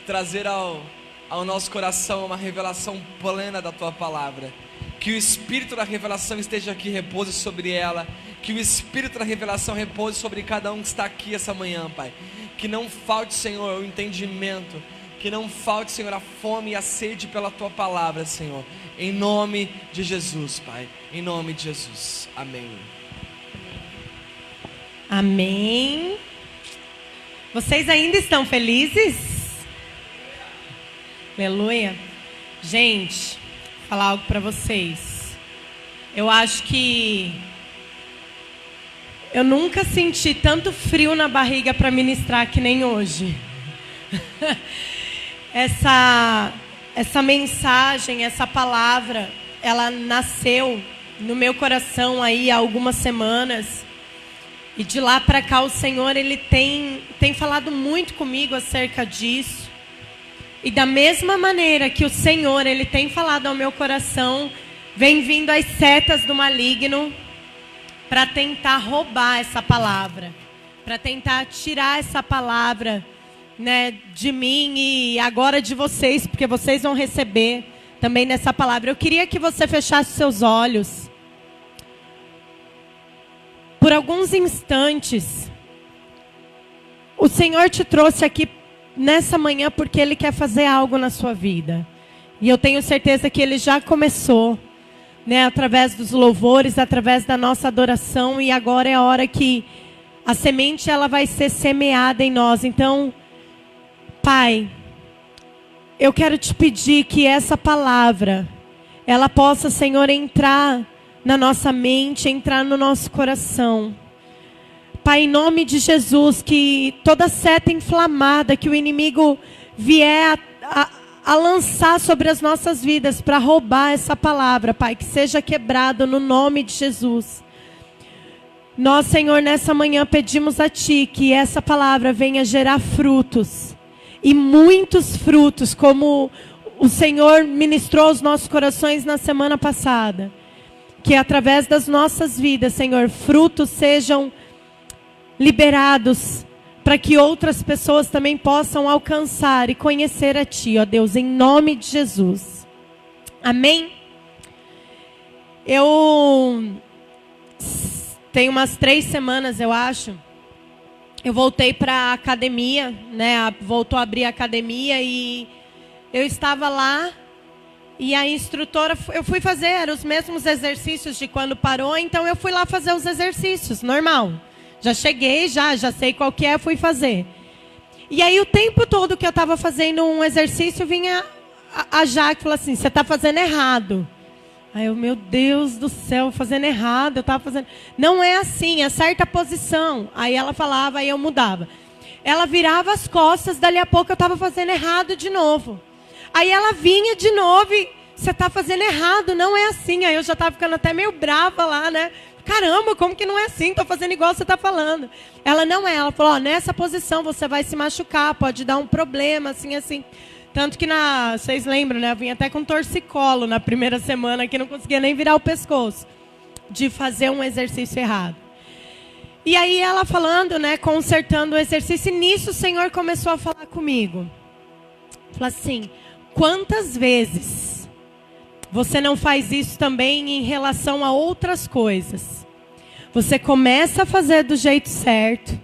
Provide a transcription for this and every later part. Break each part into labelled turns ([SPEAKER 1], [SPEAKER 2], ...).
[SPEAKER 1] trazer ao nosso coração uma revelação plena da Tua palavra. Que o Espírito da revelação esteja aqui, repouse sobre ela. Que o Espírito da revelação repouse sobre cada um que está aqui essa manhã, Pai. Que não falte, Senhor, o entendimento. Que não falte, Senhor, a fome e a sede pela Tua palavra, Senhor. Em nome de Jesus, Pai. Em nome de Jesus. Amém.
[SPEAKER 2] Amém. Vocês ainda estão felizes? Aleluia. Gente, vou falar algo para vocês. Eu acho que eu nunca senti tanto frio na barriga para ministrar que nem hoje. Essa mensagem, essa palavra, ela nasceu no meu coração aí há algumas semanas. E de lá para cá o Senhor, Ele tem falado muito comigo acerca disso. E da mesma maneira que o Senhor, Ele tem falado ao meu coração, vem vindo as setas do maligno para tentar roubar essa palavra. Para tentar tirar essa palavra, né, de mim e agora de vocês, porque vocês vão receber também nessa palavra. Eu queria que você fechasse seus olhos. Por alguns instantes, o Senhor te trouxe aqui nessa manhã porque Ele quer fazer algo na sua vida. E eu tenho certeza que Ele já começou, né, através dos louvores, através da nossa adoração. E agora é a hora que a semente ela vai ser semeada em nós. Então, Pai, eu quero te pedir que essa palavra, ela possa, Senhor, entrar na nossa mente, entrar no nosso coração. Pai, em nome de Jesus, que toda seta inflamada que o inimigo vier a lançar sobre as nossas vidas para roubar essa palavra, Pai, que seja quebrado no nome de Jesus. Nós, Senhor, nessa manhã pedimos a Ti que essa palavra venha gerar frutos, e muitos frutos, como o Senhor ministrou aos nossos corações na semana passada. Que através das nossas vidas, Senhor, frutos sejam liberados para que outras pessoas também possam alcançar e conhecer a Ti, ó Deus, em nome de Jesus. Amém? Eu tenho umas 3 semanas, eu acho, eu voltei para a academia, né? Voltou a abrir a academia e eu estava lá. E a instrutora, eu fui fazer os mesmos exercícios de quando parou, então eu fui lá fazer os exercícios, normal. Já cheguei, já sei qual que é, fui fazer. E aí o tempo todo que eu estava fazendo um exercício, vinha a Jaque e falou assim, você está fazendo errado. Aí eu, meu Deus do céu, fazendo errado, eu estava fazendo... Não é assim, acerta a posição. Aí ela falava, aí eu mudava. Ela virava as costas, dali a pouco eu estava fazendo errado de novo. Aí ela vinha de novo e você está fazendo errado, não é assim. Aí eu já estava ficando até meio brava lá, né? Caramba, como que não é assim? Estou fazendo igual você está falando. Ela não é, ela falou, ó, nessa posição você vai se machucar, pode dar um problema, assim, assim. Tanto que vocês lembram, né? Eu vim até com torcicolo na primeira semana, que não conseguia nem virar o pescoço, de fazer um exercício errado. E aí ela falando, né, consertando o exercício, e nisso o Senhor começou a falar comigo. Falou assim, quantas vezes você não faz isso também em relação a outras coisas? Você começa a fazer do jeito certo,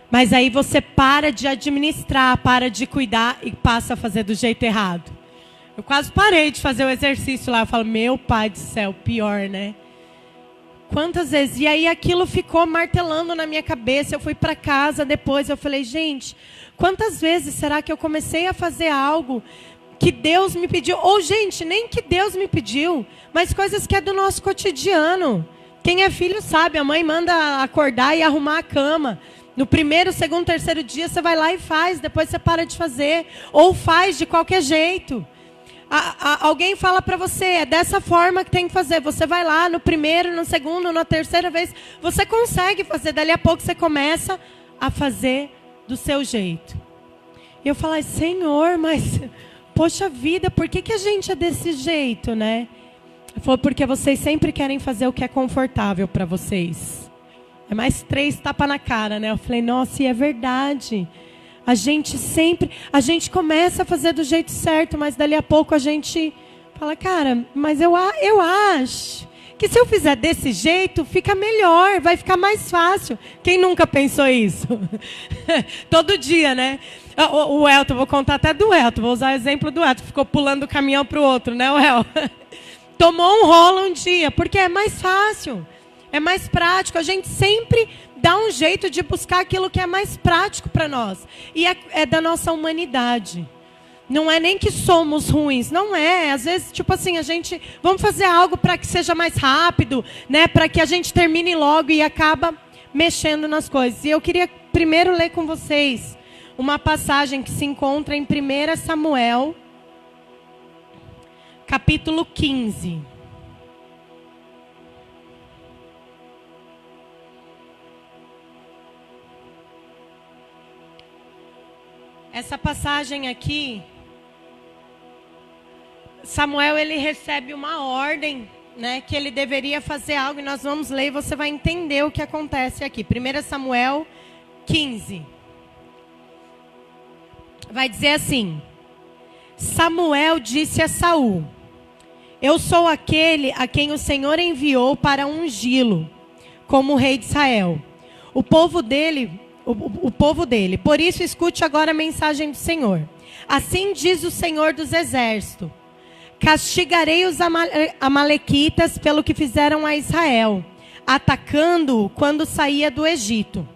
[SPEAKER 2] mas aí você para de administrar, para de cuidar e passa a fazer do jeito errado. Eu quase parei de fazer o exercício lá. Eu falo, meu pai do céu, pior, né? Quantas vezes? E aí aquilo ficou martelando na minha cabeça. Eu fui para casa depois, eu falei, gente, quantas vezes será que eu comecei a fazer algo que Deus me pediu? Ou, gente, nem que Deus me pediu, mas coisas que é do nosso cotidiano. Quem é filho sabe, a mãe manda acordar e arrumar a cama. No primeiro, segundo, terceiro dia, você vai lá e faz, depois você para de fazer. Ou faz de qualquer jeito. Alguém fala para você, é dessa forma que tem que fazer. Você vai lá no primeiro, no segundo, na terceira vez, você consegue fazer. Dali a pouco você começa a fazer do seu jeito. E eu falo, Senhor, mas, poxa vida, por que a gente é desse jeito, né? Ele falou, porque vocês sempre querem fazer o que é confortável para vocês. É mais 3 tapas na cara, né? Eu falei, nossa, e é verdade. A gente começa a fazer do jeito certo, mas dali a pouco a gente fala, cara, mas eu acho que se eu fizer desse jeito, fica melhor, vai ficar mais fácil. Quem nunca pensou isso? Todo dia, né? O Elton, vou contar até do Elton, vou usar o exemplo do Elton, ficou pulando do caminhão para o outro, né, o El? Tomou um rolo um dia, porque é mais fácil, é mais prático. A gente sempre dá um jeito de buscar aquilo que é mais prático para nós. E é da nossa humanidade. Não é nem que somos ruins, não é. Às vezes, tipo assim, vamos fazer algo para que seja mais rápido, né? Para que a gente termine logo e acaba mexendo nas coisas. E eu queria primeiro ler com vocês uma passagem que se encontra em 1 Samuel, capítulo 15. Essa passagem aqui, Samuel, ele recebe uma ordem, né, que ele deveria fazer algo, e nós vamos ler e você vai entender o que acontece aqui. 1 Samuel 15. Vai dizer assim: Samuel disse a Saul: eu sou aquele a quem o Senhor enviou para ungí-lo como rei de Israel. O povo dele. Por isso, escute agora a mensagem do Senhor. Assim diz o Senhor dos Exércitos: castigarei os amalequitas pelo que fizeram a Israel, atacando-o quando saía do Egito.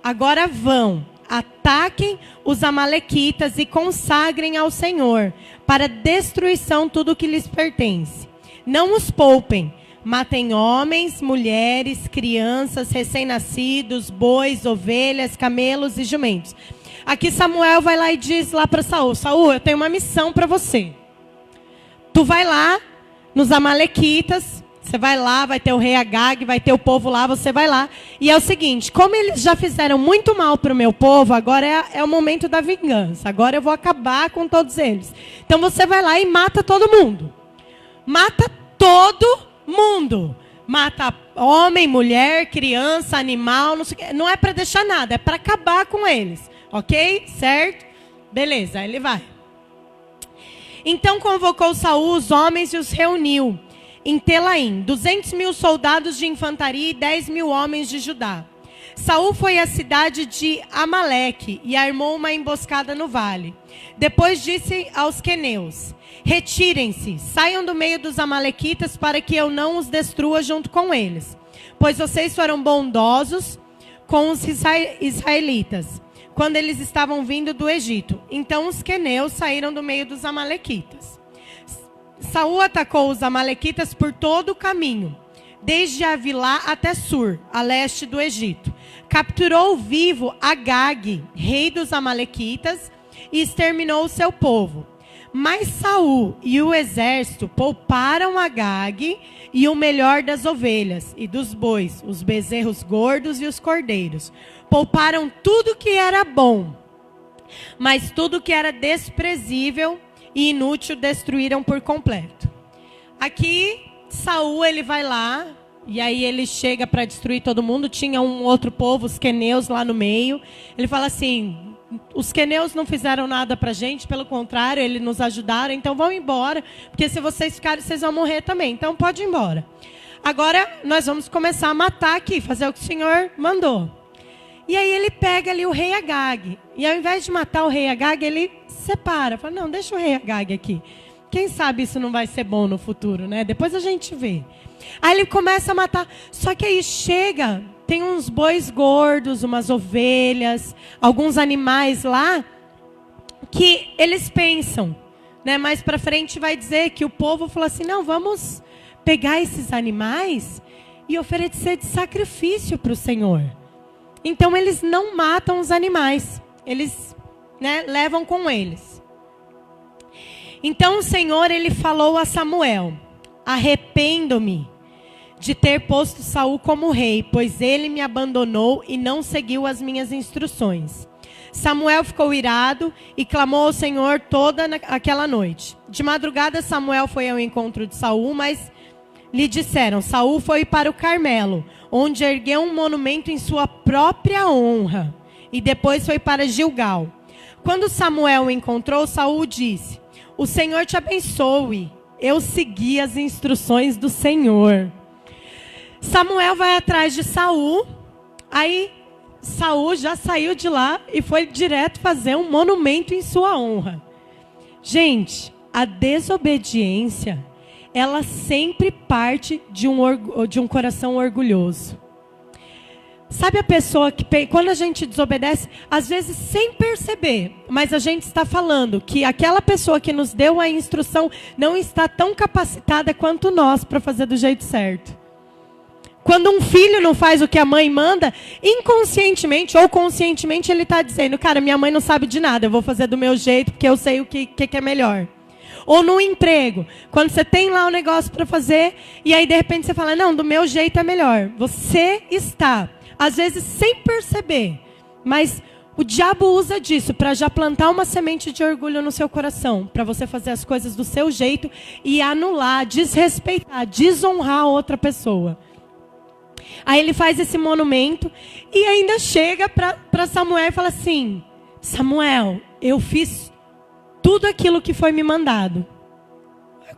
[SPEAKER 2] Agora vão, ataquem os amalequitas e consagrem ao Senhor, para destruição tudo o que lhes pertence. Não os poupem. Matem homens, mulheres, crianças, recém-nascidos, bois, ovelhas, camelos e jumentos. Aqui Samuel vai lá e diz lá para Saul: Saul, eu tenho uma missão para você. Tu vai lá nos amalequitas, você vai lá, vai ter o rei Agag, vai ter o povo lá, você vai lá. E é o seguinte, como eles já fizeram muito mal para o meu povo, agora é o momento da vingança. Agora eu vou acabar com todos eles. Então você vai lá e mata todo mundo. Mata todo mundo. Mata homem, mulher, criança, animal, não sei o quê. Não é para deixar nada, é para acabar com eles. Ok? Certo? Beleza, ele vai. Então convocou Saul os homens e os reuniu em Telaim, 200.000 soldados de infantaria e 10.000 homens de Judá. Saul foi à cidade de Amaleque e armou uma emboscada no vale. Depois disse aos queneus: retirem-se, saiam do meio dos amalequitas para que eu não os destrua junto com eles, pois vocês foram bondosos com os israelitas quando eles estavam vindo do Egito. Então os queneus saíram do meio dos amalequitas. Saul atacou os amalequitas por todo o caminho, desde Avilá até Sur, a leste do Egito. Capturou vivo Agag, rei dos amalequitas, e exterminou o seu povo. Mas Saul e o exército pouparam Agag e o melhor das ovelhas e dos bois, os bezerros gordos e os cordeiros. Pouparam tudo que era bom, mas tudo que era desprezível e inútil destruíram por completo. Aqui Saul, ele vai lá, e aí ele chega para destruir todo mundo. Tinha um outro povo, os queneus, lá no meio. Ele fala assim: os queneus não fizeram nada para a gente, pelo contrário, eles nos ajudaram, então vão embora, porque se vocês ficarem, vocês vão morrer também, então pode ir embora. Agora nós vamos começar a matar aqui, fazer o que o Senhor mandou. E aí ele pega ali o rei Agag, e ao invés de matar o rei Agag, ele separa, fala: não, deixa o rei Agag aqui. Quem sabe isso não vai ser bom no futuro, né? Depois a gente vê. Aí ele começa a matar. Só que aí chega, tem uns bois gordos, umas ovelhas, alguns animais lá, que eles pensam, né? Mais para frente vai dizer que o povo falou assim: não, vamos pegar esses animais e oferecer de sacrifício para o Senhor. Então eles não matam os animais, eles, né, levam com eles. Então o Senhor, ele falou a Samuel: arrependo-me de ter posto Saul como rei, pois ele me abandonou e não seguiu as minhas instruções. Samuel ficou irado e clamou ao Senhor toda aquela noite. De madrugada Samuel foi ao encontro de Saul, mas lhe disseram: Saul foi para o Carmelo, onde ergueu um monumento em sua própria honra, e depois foi para Gilgal. quando Samuel o encontrou, Saul disse: o Senhor te abençoe. Eu segui as instruções do Senhor. Samuel vai atrás de Saul. Aí Saul já saiu de lá e foi direto fazer um monumento em sua honra. Gente, a desobediência, ela sempre parte de um coração orgulhoso. Sabe a pessoa que, quando a gente desobedece, às vezes sem perceber, mas a gente está falando que aquela pessoa que nos deu a instrução não está tão capacitada quanto nós para fazer do jeito certo. Quando um filho não faz o que a mãe manda, inconscientemente ou conscientemente ele está dizendo: cara, minha mãe não sabe de nada, eu vou fazer do meu jeito porque eu sei o que é melhor. Ou no emprego, quando você tem lá um negócio para fazer e aí de repente você fala: não, do meu jeito é melhor. Você está, às vezes sem perceber, mas o diabo usa disso para já plantar uma semente de orgulho no seu coração, para você fazer as coisas do seu jeito e anular, desrespeitar, desonrar a outra pessoa. Aí ele faz esse monumento e ainda chega para Samuel e fala assim: Samuel, eu fiz tudo aquilo que foi me mandado.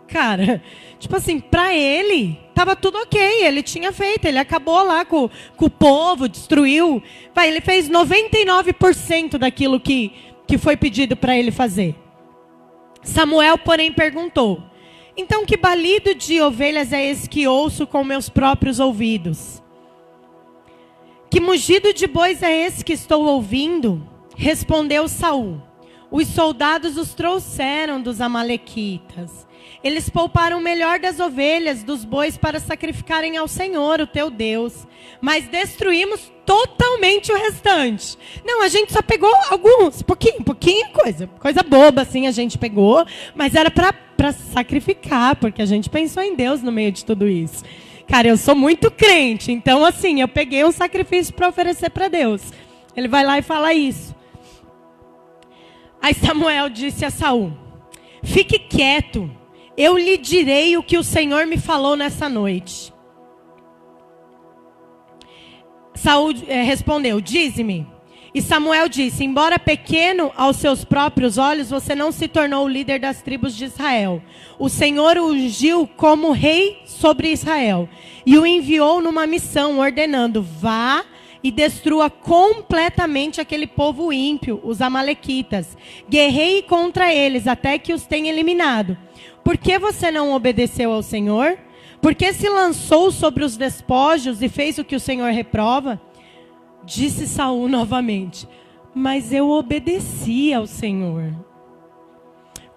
[SPEAKER 2] Cara, tipo assim, para ele estava tudo ok, ele tinha feito, ele acabou lá com o povo, destruiu. Ele fez 99% daquilo que foi pedido para ele fazer. Samuel, porém, perguntou: então que balido de ovelhas é esse que ouço com meus próprios ouvidos? Que mugido de bois é esse que estou ouvindo? Respondeu Saul: os soldados os trouxeram dos amalequitas. Eles pouparam o melhor das ovelhas, dos bois, para sacrificarem ao Senhor, o teu Deus. Mas destruímos totalmente o restante. Não, a gente só pegou alguns, pouquinho coisa boba assim a gente pegou, mas era para sacrificar, porque a gente pensou em Deus no meio de tudo isso. Cara, eu sou muito crente, então assim, eu peguei um sacrifício para oferecer para Deus. Ele vai lá e fala isso. Aí Samuel disse a Saul: fique quieto, eu lhe direi o que o Senhor me falou nessa noite. Saul respondeu: dize-me. E Samuel disse: embora pequeno aos seus próprios olhos, você não se tornou o líder das tribos de Israel. O Senhor o ungiu como rei sobre Israel e o enviou numa missão, ordenando: vá e destrua completamente aquele povo ímpio, os amalequitas. Guerreie contra eles até que os tenha eliminado. Por que você não obedeceu ao Senhor? Por que se lançou sobre os despojos e fez o que o Senhor reprova? Disse Saul novamente: mas eu obedeci ao Senhor.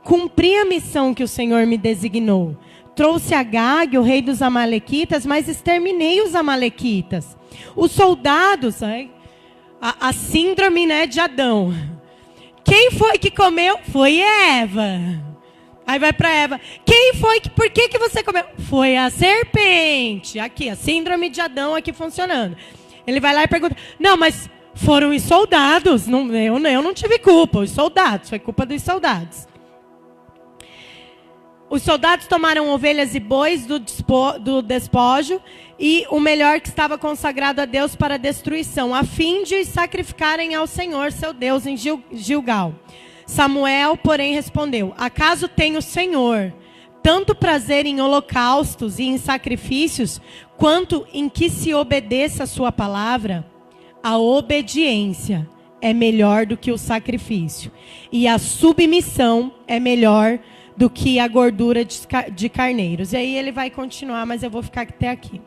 [SPEAKER 2] Cumpri a missão que o Senhor me designou. Trouxe Agag, o rei dos amalequitas, mas exterminei os amalequitas. Os soldados, a síndrome, né, de Adão. Quem foi que comeu? Foi Eva. Aí vai para Eva. Por que você comeu? Foi a serpente. Aqui, a síndrome de Adão aqui funcionando. Ele vai lá e pergunta: não, mas foram os soldados. Eu não tive culpa. Os soldados, foi culpa dos soldados. Os soldados tomaram ovelhas e bois do despojo e o melhor que estava consagrado a Deus para destruição, a fim de sacrificarem ao Senhor, seu Deus, em Gilgal. Samuel, porém, respondeu: acaso tem o Senhor tanto prazer em holocaustos e em sacrifícios, quanto em que se obedeça a sua palavra? A obediência é melhor do que o sacrifício, e a submissão é melhor do que a gordura de carneiros. E aí ele vai continuar, mas eu vou ficar até aqui.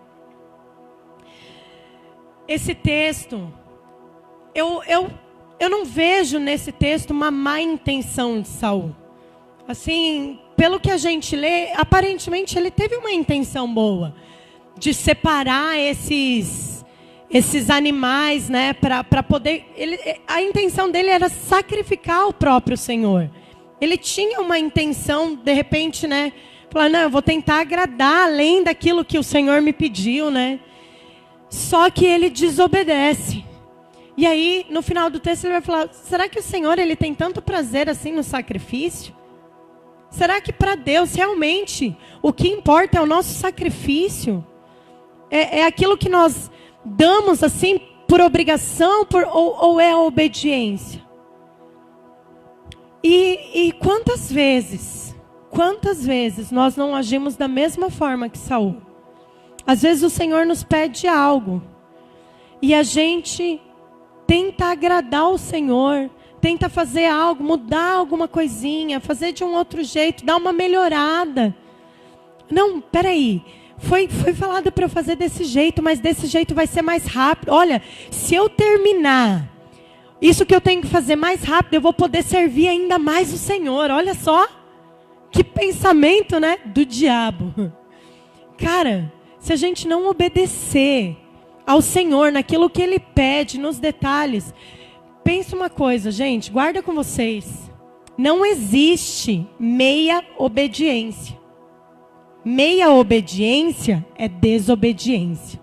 [SPEAKER 2] Esse texto, eu não vejo nesse texto uma má intenção de Saul. Assim, pelo que a gente lê, aparentemente ele teve uma intenção boa de separar esses animais, né, para poder. A intenção dele era sacrificar o próprio Senhor. Ele tinha uma intenção, de repente, né, falar: não, eu vou tentar agradar além daquilo que o Senhor me pediu, né? Só que ele desobedece. E aí, no final do texto, ele vai falar: será que o Senhor ele tem tanto prazer assim no sacrifício? Será que para Deus realmente o que importa é o nosso sacrifício? É aquilo que nós damos assim por obrigação ou é a obediência? E quantas vezes nós não agimos da mesma forma que Saul? Às vezes o Senhor nos pede algo e a gente tenta agradar o Senhor, tenta fazer algo, mudar alguma coisinha, fazer de um outro jeito, dar uma melhorada. Não, peraí, foi falado para eu fazer desse jeito, mas desse jeito vai ser mais rápido. Olha, se eu terminar isso que eu tenho que fazer mais rápido, eu vou poder servir ainda mais o Senhor. Olha só, que pensamento, né, do diabo. Cara, se a gente não obedecer ao Senhor naquilo que Ele pede, nos detalhes, pensa uma coisa, gente, guarda com vocês. Não existe meia obediência. Meia obediência é desobediência.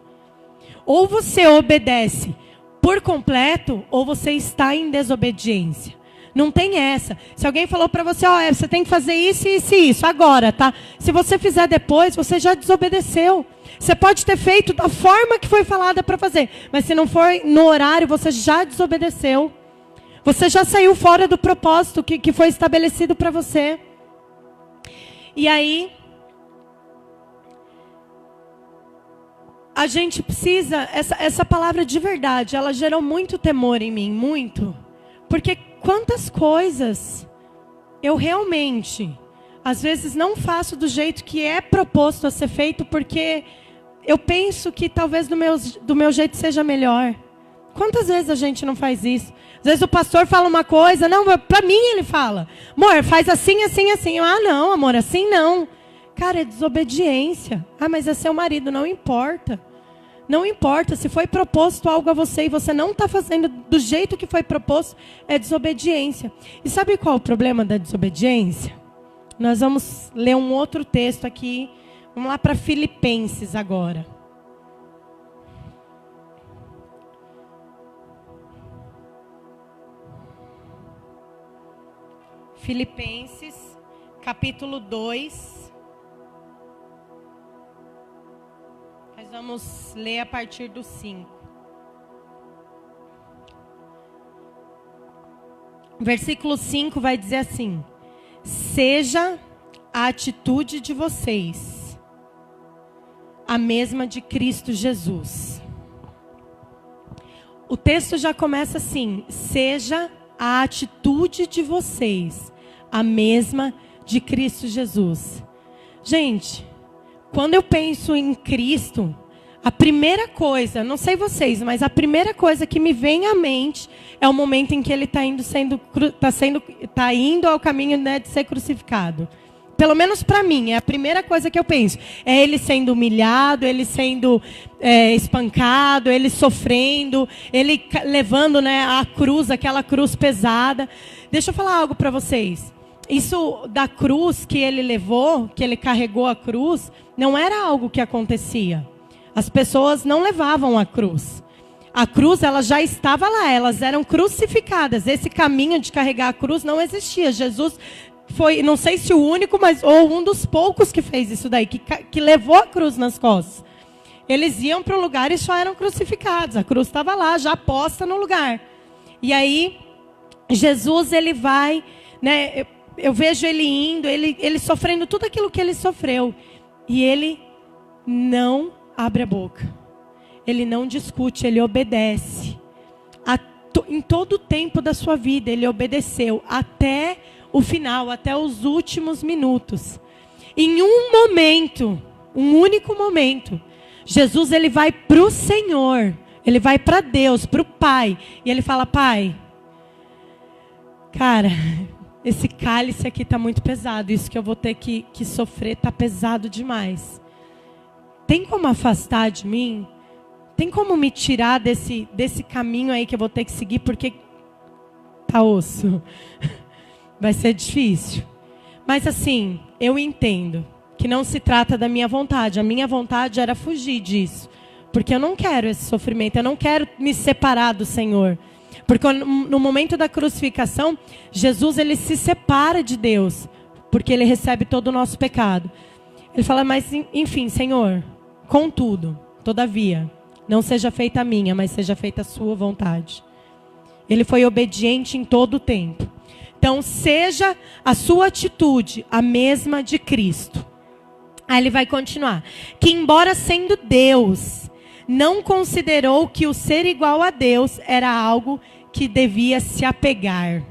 [SPEAKER 2] Ou você obedece por completo, ou você está em desobediência. Não tem essa. Se alguém falou para você, você tem que fazer isso, isso e isso, agora, tá? Se você fizer depois, você já desobedeceu. Você pode ter feito da forma que foi falada para fazer, mas se não for no horário, você já desobedeceu. Você já saiu fora do propósito que foi estabelecido para você. E aí, a gente precisa, essa palavra de verdade, ela gerou muito temor em mim, muito. Porque quantas coisas eu realmente, às vezes não faço do jeito que é proposto a ser feito, porque eu penso que talvez do meu jeito seja melhor. Quantas vezes a gente não faz isso? Às vezes o pastor fala uma coisa, não, para mim ele fala, amor, faz assim, assim, assim. Não, amor, assim não. Cara, é desobediência. Mas é seu marido, não importa. Não importa, se foi proposto algo a você e você não está fazendo do jeito que foi proposto, é desobediência. E sabe qual é o problema da desobediência? Nós vamos ler um outro texto aqui. Vamos lá para Filipenses agora. Filipenses, capítulo 2. Nós vamos ler a partir do 5. Versículo 5 vai dizer assim: seja a atitude de vocês a mesma de Cristo Jesus. O texto já começa assim: seja a atitude de vocês a mesma de Cristo Jesus. Gente, quando eu penso em Cristo, a primeira coisa, não sei vocês, mas a primeira coisa que me vem à mente é o momento em que ele está indo ao caminho, né, de ser crucificado. Pelo menos para mim, é a primeira coisa que eu penso. É ele sendo humilhado, ele sendo espancado, ele sofrendo, ele levando, né, a cruz, aquela cruz pesada. Deixa eu falar algo para vocês. Isso da cruz que ele levou, que ele carregou a cruz, não era algo que acontecia. As pessoas não levavam a cruz. A cruz, ela já estava lá, elas eram crucificadas. Esse caminho de carregar a cruz não existia. Jesus foi, não sei se o único, mas ou um dos poucos que fez isso daí, que levou a cruz nas costas. Eles iam para o lugar e só eram crucificados. A cruz estava lá, já posta no lugar. E aí, Jesus, ele vai, né, eu vejo ele indo, ele sofrendo tudo aquilo que ele sofreu. E ele não abre a boca. Ele não discute, ele obedece. Em todo o tempo da sua vida, ele obedeceu até o final, até os últimos minutos. Em um momento, um único momento, Jesus, ele vai para o Senhor, ele vai para Deus, para o Pai, e ele fala: Pai, cara, esse cálice aqui está muito pesado, isso que eu vou ter que sofrer está pesado demais. Tem como afastar de mim? Tem como me tirar desse caminho aí que eu vou ter que seguir, porque tá osso. Vai ser difícil. Mas assim, eu entendo que não se trata da minha vontade. A minha vontade era fugir disso. Porque eu não quero esse sofrimento, eu não quero me separar do Senhor. Porque no momento da crucificação, Jesus, ele se separa de Deus, porque ele recebe todo o nosso pecado. Ele fala: mas enfim, Senhor, contudo, todavia, não seja feita a minha, mas seja feita a sua vontade. Ele foi obediente em todo o tempo. Então, seja a sua atitude a mesma de Cristo. Aí ele vai continuar. Que embora sendo Deus, não considerou que o ser igual a Deus era algo que devia se apegar.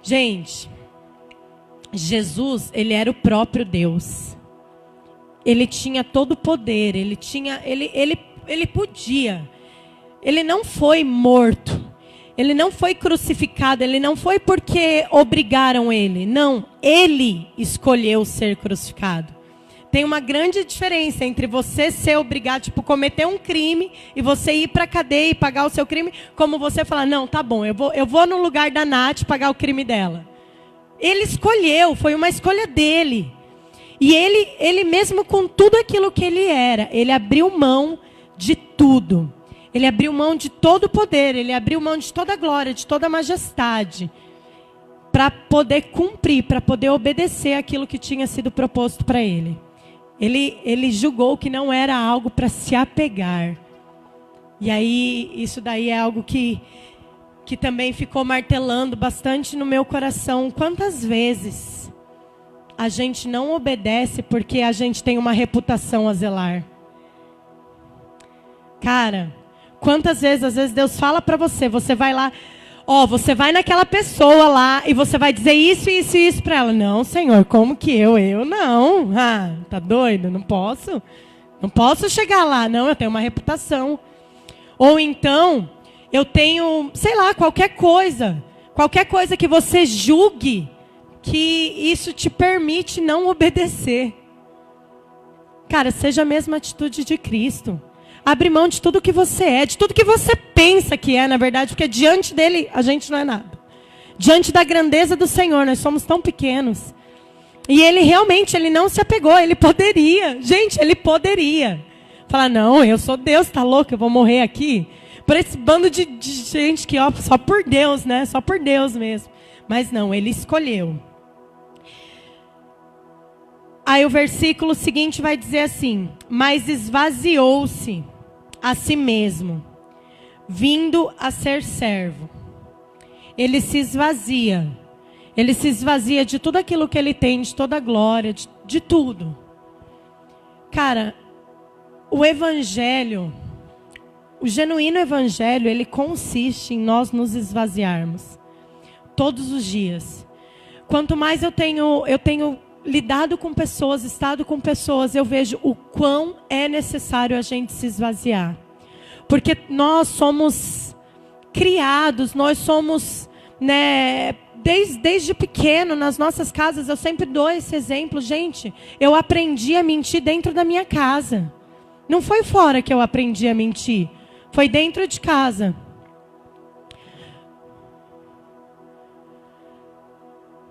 [SPEAKER 2] Gente, Jesus, ele era o próprio Deus. Ele tinha todo o poder, ele podia. Ele não foi morto. Ele não foi crucificado, ele não foi porque obrigaram ele. Não, ele escolheu ser crucificado. Tem uma grande diferença entre você ser obrigado, tipo, cometer um crime e você ir para a cadeia e pagar o seu crime, como você falar, não, tá bom, eu vou no lugar da Nath pagar o crime dela. Ele escolheu, foi uma escolha dele. E ele mesmo com tudo aquilo que ele era, ele abriu mão de tudo. Ele abriu mão de todo o poder, ele abriu mão de toda a glória, de toda a majestade, para poder cumprir, para poder obedecer aquilo que tinha sido proposto para ele. Ele julgou que não era algo para se apegar. E aí, isso daí é algo que também ficou martelando bastante no meu coração. Quantas vezes a gente não obedece porque a gente tem uma reputação a zelar? Cara, quantas vezes, às vezes Deus fala para você, você vai lá, você vai naquela pessoa lá e você vai dizer isso, isso e isso para ela. Não, Senhor, como que eu não? Tá doido? Não posso chegar lá, não, eu tenho uma reputação. Ou então, eu tenho, sei lá, qualquer coisa que você julgue que isso te permite não obedecer. Cara, seja a mesma atitude de Cristo. Abre mão de tudo que você é, de tudo que você pensa que é, na verdade, porque diante dele a gente não é nada. Diante da grandeza do Senhor, nós somos tão pequenos. E ele realmente, ele não se apegou, ele poderia. Gente, ele poderia. Falar, não, eu sou Deus, tá louco, eu vou morrer aqui. Por esse bando de gente que, só por Deus, né? Só por Deus mesmo. Mas não, ele escolheu. Aí o versículo seguinte vai dizer assim: mas esvaziou-se a si mesmo, vindo a ser servo. Ele se esvazia de tudo aquilo que ele tem, de toda a glória, de tudo. Cara, o evangelho, o genuíno evangelho, ele consiste em nós nos esvaziarmos todos os dias. Quanto mais eu tenho lidado com pessoas, estado com pessoas, eu vejo o quão é necessário a gente se esvaziar. Porque nós somos criados, nós somos, né, desde pequeno, nas nossas casas, eu sempre dou esse exemplo, gente, eu aprendi a mentir dentro da minha casa. Não foi fora que eu aprendi a mentir, foi dentro de casa.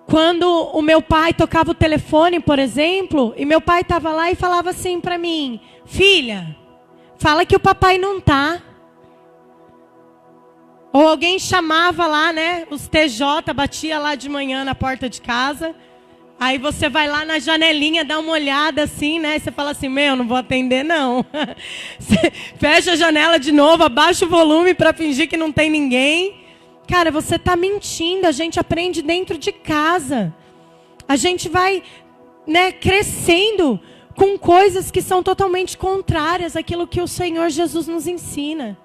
[SPEAKER 2] Quando o meu pai tocava o telefone, por exemplo, e meu pai estava lá e falava assim para mim: filha, fala que o papai não tá. Ou alguém chamava lá, né? Os TJ, batia lá de manhã na porta de casa. Aí você vai lá na janelinha, dá uma olhada assim, né? Você fala assim, não vou atender não. Você fecha a janela de novo, abaixa o volume para fingir que não tem ninguém. Cara, você está mentindo, a gente aprende dentro de casa. A gente vai, né, crescendo com coisas que são totalmente contrárias àquilo que o Senhor Jesus nos ensina.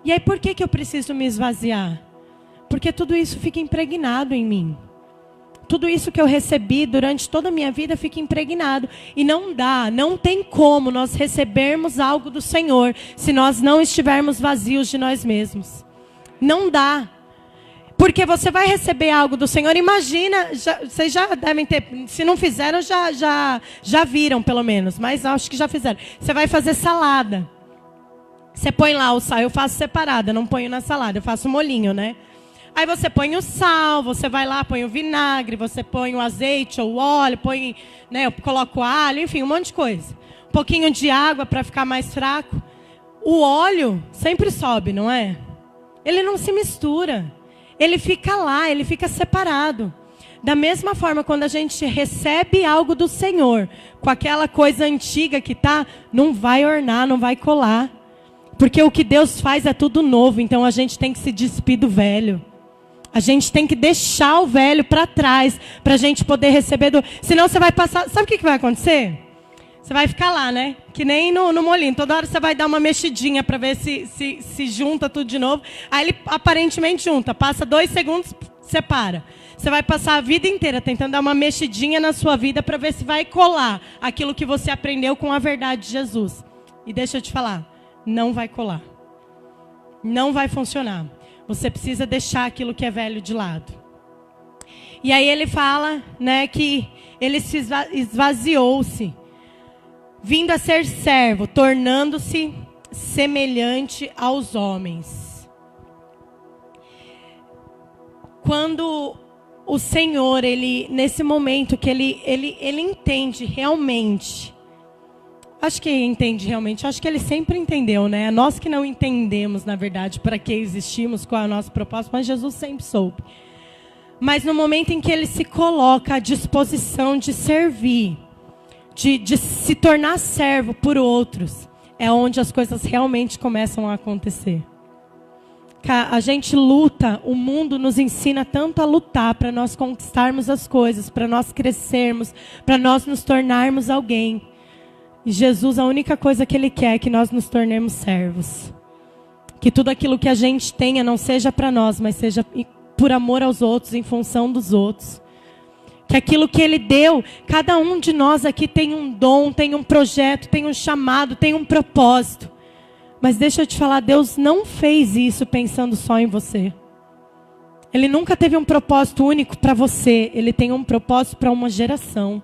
[SPEAKER 2] E aí por que eu preciso me esvaziar? Porque tudo isso fica impregnado em mim. Tudo isso que eu recebi durante toda a minha vida fica impregnado. E não tem como nós recebermos algo do Senhor se nós não estivermos vazios de nós mesmos. Não dá. Porque você vai receber algo do Senhor, imagina, vocês já devem ter, se não fizeram, já viram pelo menos, mas acho que já fizeram. Você vai fazer salada. Você põe lá o sal, eu faço separada, não ponho na salada, eu faço molhinho, né? Aí você põe o sal, você vai lá, põe o vinagre, você põe o azeite ou o óleo, põe, né, eu coloco alho, enfim, um monte de coisa. Um pouquinho de água para ficar mais fraco. O óleo sempre sobe, não é? Ele não se mistura. Ele fica lá, ele fica separado. Da mesma forma, quando a gente recebe algo do Senhor, com aquela coisa antiga que tá, não vai ornar, não vai colar. Porque o que Deus faz é tudo novo, então a gente tem que se despir do velho. A gente tem que deixar o velho para trás, para a gente poder receber do... Senão você vai passar... Sabe o que vai acontecer? Você vai ficar lá, né? Que nem no molinho. Toda hora você vai dar uma mexidinha para ver se junta tudo de novo. Aí ele aparentemente junta. Passa 2 segundos, separa. Você vai passar a vida inteira tentando dar uma mexidinha na sua vida para ver se vai colar aquilo que você aprendeu com a verdade de Jesus. E deixa eu te falar, não vai colar. Não vai funcionar. Você precisa deixar aquilo que é velho de lado. E aí ele fala, né, que ele se esvaziou-se, vindo a ser servo, tornando-se semelhante aos homens. Quando o Senhor, nesse momento que ele entende realmente, acho que ele sempre entendeu, né? Nós que não entendemos, na verdade, para que existimos, qual é o nosso propósito, mas Jesus sempre soube. Mas no momento em que ele se coloca à disposição de servir, de se tornar servo por outros, é onde as coisas realmente começam a acontecer. A gente luta, o mundo nos ensina tanto a lutar para nós conquistarmos as coisas, para nós crescermos, para nós nos tornarmos alguém. E Jesus, a única coisa que Ele quer é que nós nos tornemos servos. Que tudo aquilo que a gente tenha não seja para nós, mas seja por amor aos outros, em função dos outros. Que aquilo que Ele deu, cada um de nós aqui tem um dom, tem um projeto, tem um chamado, tem um propósito. Mas deixa eu te falar, Deus não fez isso pensando só em você. Ele nunca teve um propósito único para você. Ele tem um propósito para uma geração.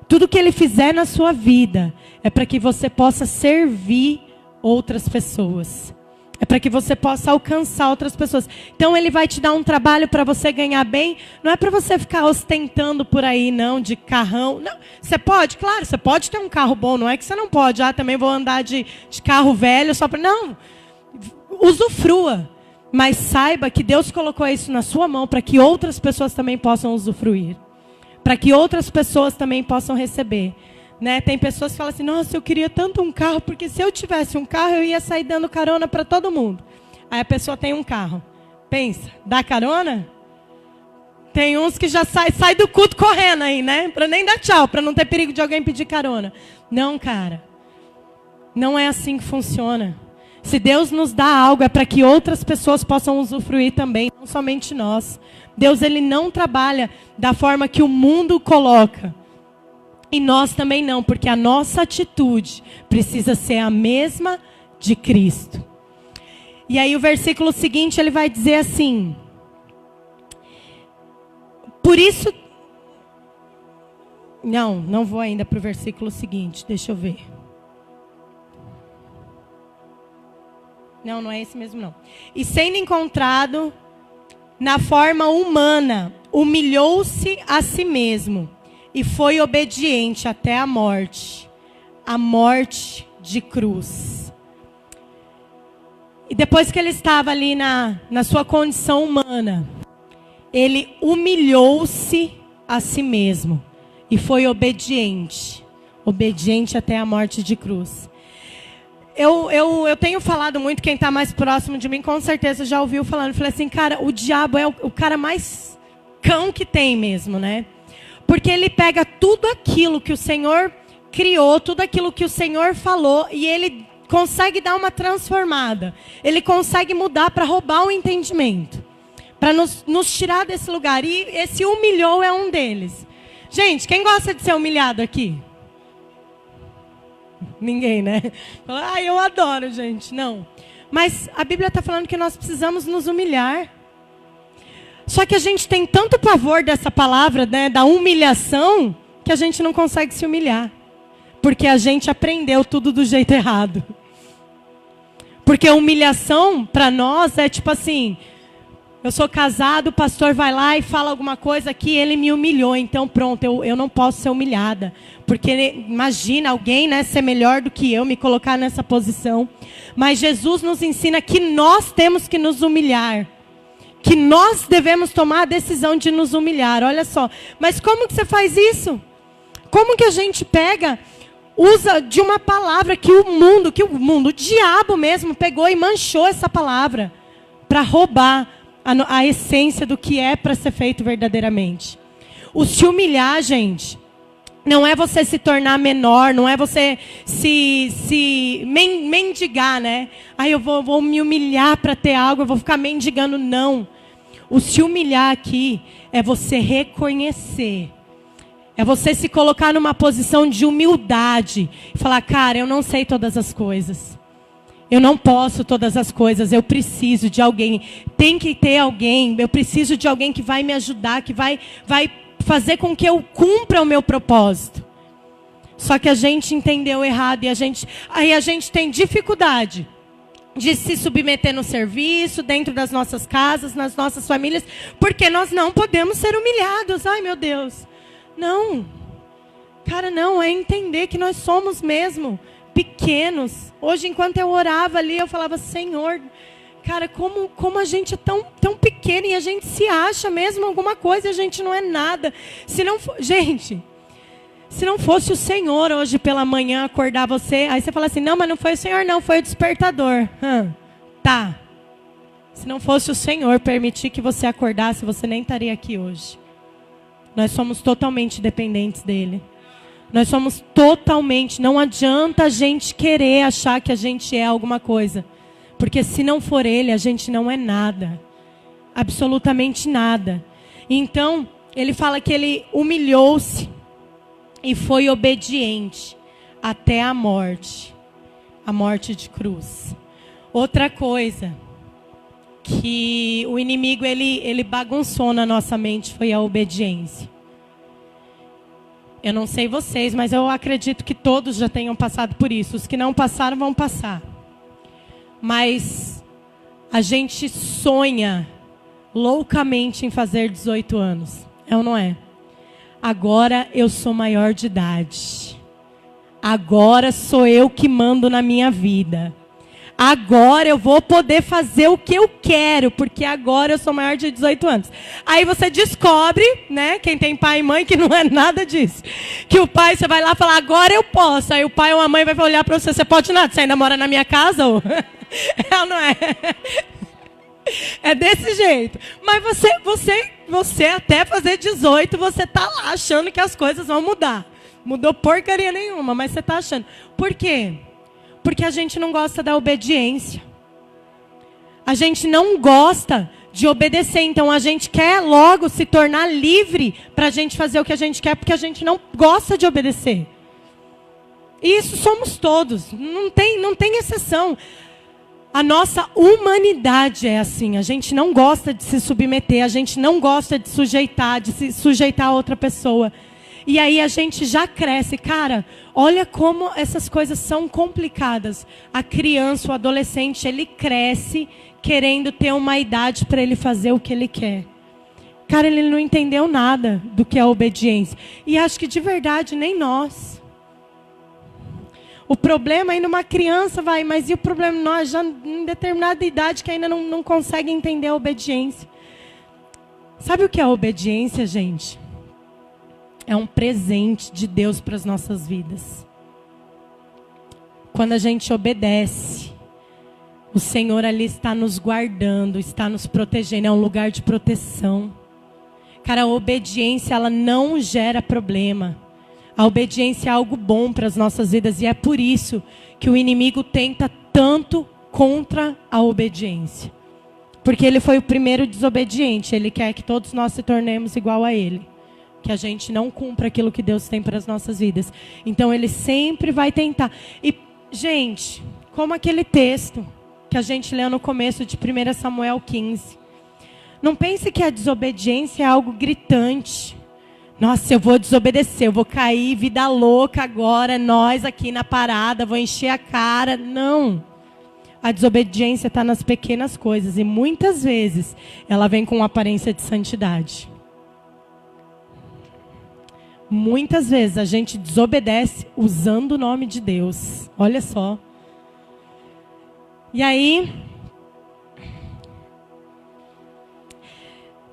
[SPEAKER 2] Tudo que Ele fizer na sua vida é para que você possa servir outras pessoas. É para que você possa alcançar outras pessoas. Então Ele vai te dar um trabalho para você ganhar bem. Não é para você ficar ostentando por aí, não, de carrão. Não, você pode, claro, você pode ter um carro bom. Não é que você não pode. Também vou andar de carro velho só para... Não, usufrua. Mas saiba que Deus colocou isso na sua mão para que outras pessoas também possam usufruir. Para que outras pessoas também possam receber. Né? Tem pessoas que falam assim, nossa, eu queria tanto um carro, porque se eu tivesse um carro, eu ia sair dando carona para todo mundo. Aí a pessoa tem um carro. Pensa, dá carona? Tem uns que já sai do culto correndo aí, né? Para nem dar tchau, para não ter perigo de alguém pedir carona. Não, cara. Não é assim que funciona. Se Deus nos dá algo, é para que outras pessoas possam usufruir também, não somente nós. Deus, Ele não trabalha da forma que o mundo coloca. E nós também não, porque a nossa atitude precisa ser a mesma de Cristo. E aí o versículo seguinte, ele vai dizer assim. Por isso... Não vou ainda para o versículo seguinte, deixa eu ver. Não é esse mesmo não. E sendo encontrado na forma humana, humilhou-se a si mesmo e foi obediente até a morte de cruz. E depois que ele estava ali na sua condição humana, ele humilhou-se a si mesmo e foi obediente até a morte de cruz. Eu tenho falado muito, quem está mais próximo de mim, com certeza já ouviu falando. Falei assim, cara, o diabo é o cara mais cão que tem mesmo, né? Porque ele pega tudo aquilo que o Senhor criou, tudo aquilo que o Senhor falou, e ele consegue dar uma transformada. Ele consegue mudar para roubar o entendimento. Para nos tirar desse lugar. E esse humilhou é um deles. Gente, quem gosta de ser humilhado aqui? Ninguém, né? Fala, eu adoro, gente. Não. Mas a Bíblia está falando que nós precisamos nos humilhar. Só que a gente tem tanto pavor dessa palavra, né, da humilhação, que a gente não consegue se humilhar. Porque a gente aprendeu tudo do jeito errado. Porque a humilhação, para nós, é tipo assim... Eu sou casado, o pastor vai lá e fala alguma coisa aqui, ele me humilhou, então pronto, eu não posso ser humilhada. Porque imagina alguém, né, ser melhor do que eu, me colocar nessa posição. Mas Jesus nos ensina que nós temos que nos humilhar. Que nós devemos tomar a decisão de nos humilhar, olha só. Mas como que você faz isso? Como que a gente usa de uma palavra que o diabo mesmo pegou e manchou essa palavra para roubar, a essência do que é para ser feito verdadeiramente. O se humilhar, gente, não é você se tornar menor, não é você mendigar, né? Aí eu vou me humilhar para ter algo, eu vou ficar mendigando. Não. O se humilhar aqui é você reconhecer. É você se colocar numa posição de humildade. E falar, cara, eu não sei todas as coisas. Eu não posso todas as coisas. Eu preciso de alguém. Tem que ter alguém. Eu preciso de alguém que vai me ajudar, que vai fazer com que eu cumpra o meu propósito. Só que a gente entendeu errado. E aí a gente tem dificuldade de se submeter no serviço, dentro das nossas casas, nas nossas famílias. Porque nós não podemos ser humilhados. Ai, meu Deus. Não, cara, não, é entender que nós somos mesmo pequenos. Hoje, enquanto eu orava ali, eu falava, Senhor, cara, como a gente é tão pequeno e a gente se acha mesmo alguma coisa e a gente não é nada. Gente, se não fosse o Senhor hoje pela manhã acordar você, aí você fala assim, não, mas não foi o Senhor não, foi o despertador. Tá, se não fosse o Senhor permitir que você acordasse, você nem estaria aqui hoje. Nós somos totalmente dependentes dele. Nós somos totalmente. Não adianta a gente querer achar que a gente é alguma coisa. Porque se não for ele, a gente não é nada. Absolutamente nada. Então, ele fala que ele humilhou-se e foi obediente até a morte. A morte de cruz. Outra coisa que o inimigo ele bagunçou na nossa mente foi a obediência. Eu não sei vocês, mas eu acredito que todos já tenham passado por isso. Os que não passaram vão passar. Mas a gente sonha loucamente em fazer 18 anos. É ou não é? Agora eu sou maior de idade. Agora sou eu que mando na minha vida. Agora eu vou poder fazer o que eu quero, porque agora eu sou maior de 18 anos. Aí você descobre, né, quem tem pai e mãe, que não é nada disso. Que o pai, você vai lá falar, agora eu posso. Aí o pai ou a mãe vai olhar para você pode nada, você ainda mora na minha casa? Ou... É ou não é? É desse jeito. Mas você até fazer 18, você tá lá achando que as coisas vão mudar. Mudou porcaria nenhuma, mas você tá achando. Por quê? Porque a gente não gosta da obediência. A gente não gosta de obedecer. Então a gente quer logo se tornar livre para a gente fazer o que a gente quer, porque a gente não gosta de obedecer. E isso somos todos. Não tem exceção. A nossa humanidade é assim. A gente não gosta de se submeter. A gente não gosta de se sujeitar a outra pessoa. E aí a gente já cresce. Cara, olha como essas coisas são complicadas. A criança, o adolescente, ele cresce querendo ter uma idade para ele fazer o que ele quer. Cara, ele não entendeu nada do que é obediência. E acho que de verdade nem nós. O problema é numa criança, mas e o problema nós já em determinada idade que ainda não consegue entender a obediência. Sabe o que é a obediência, gente? É um presente de Deus para as nossas vidas. Quando a gente obedece, o Senhor ali está nos guardando, está nos protegendo, é um lugar de proteção. Cara, a obediência, ela não gera problema. A obediência é algo bom para as nossas vidas e é por isso que o inimigo tenta tanto contra a obediência. Porque ele foi o primeiro desobediente, ele quer que todos nós se tornemos igual a ele. Que a gente não cumpra aquilo que Deus tem para as nossas vidas. Então ele sempre vai tentar. E, gente, como aquele texto que a gente leu no começo de 1 Samuel 15. Não pense que a desobediência é algo gritante. Nossa, eu vou desobedecer, eu vou cair, vida louca agora, nós aqui na parada, vou encher a cara. Não. A desobediência está nas pequenas coisas. E muitas vezes ela vem com aparência de santidade. Muitas vezes a gente desobedece usando o nome de Deus. Olha só. E aí,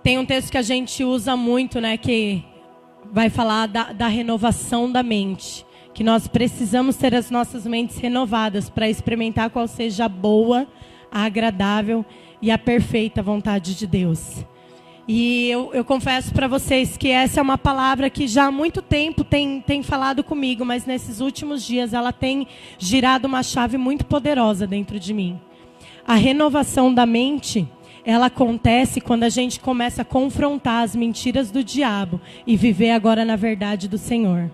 [SPEAKER 2] tem um texto que a gente usa muito, né? Que vai falar da renovação da mente. Que nós precisamos ter as nossas mentes renovadas para experimentar qual seja a boa, a agradável e a perfeita vontade de Deus. E eu confesso para vocês que essa é uma palavra que já há muito tempo tem falado comigo, mas nesses últimos dias ela tem girado uma chave muito poderosa dentro de mim. A renovação da mente, ela acontece quando a gente começa a confrontar as mentiras do diabo e viver agora na verdade do Senhor.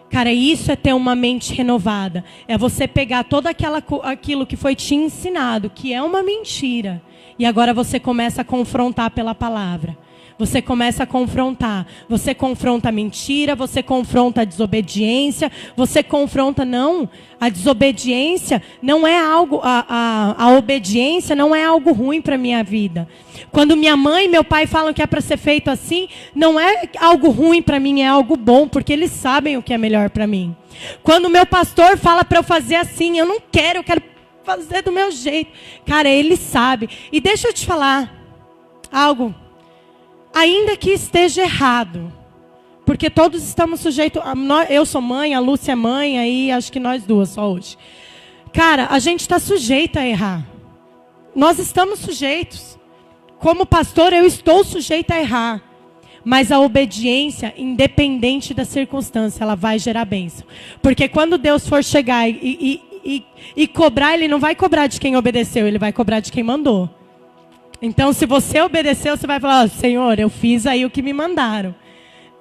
[SPEAKER 2] Cara, isso é ter uma mente renovada. É você pegar todo aquilo que foi te ensinado, que é uma mentira, e agora você começa a confrontar pela palavra. Você começa a confrontar. Você confronta a mentira, você confronta a desobediência, você confronta, não. A desobediência não é algo, a obediência não é algo ruim para a minha vida. Quando minha mãe e meu pai falam que é para ser feito assim, não é algo ruim para mim, é algo bom, porque eles sabem o que é melhor para mim. Quando meu pastor fala para eu fazer assim, eu quero fazer do meu jeito. Cara, ele sabe. E deixa eu te falar algo. Ainda que esteja errado, porque todos estamos sujeitos. Eu sou mãe, a Lúcia é mãe, aí acho que nós duas só hoje. Cara, a gente está sujeito a errar. Nós estamos sujeitos. Como pastor, eu estou sujeita a errar. Mas a obediência, independente da circunstância, ela vai gerar bênção. Porque quando Deus for chegar e cobrar, Ele não vai cobrar de quem obedeceu, Ele vai cobrar de quem mandou. Então, se você obedeceu, você vai falar, Senhor, eu fiz aí o que me mandaram.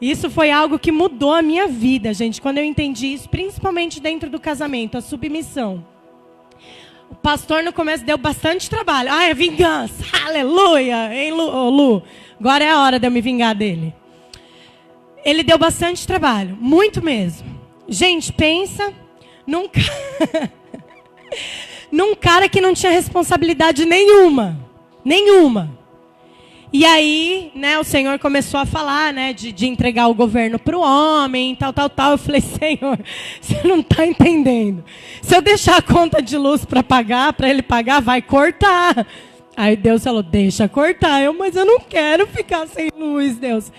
[SPEAKER 2] Isso foi algo que mudou a minha vida, gente. Quando eu entendi isso, principalmente dentro do casamento, a submissão. O pastor no começo deu bastante trabalho. É vingança, aleluia, hein, Lu? Agora é a hora de eu me vingar dele. Ele deu bastante trabalho, muito mesmo. Gente, pensa num cara que não tinha responsabilidade nenhuma. E aí, né, o Senhor começou a falar, né, de entregar o governo para o homem, tal. Eu falei, Senhor, você não está entendendo. Se eu deixar a conta de luz para ele pagar, vai cortar. Aí Deus falou, deixa cortar. Mas eu não quero ficar sem luz, Deus.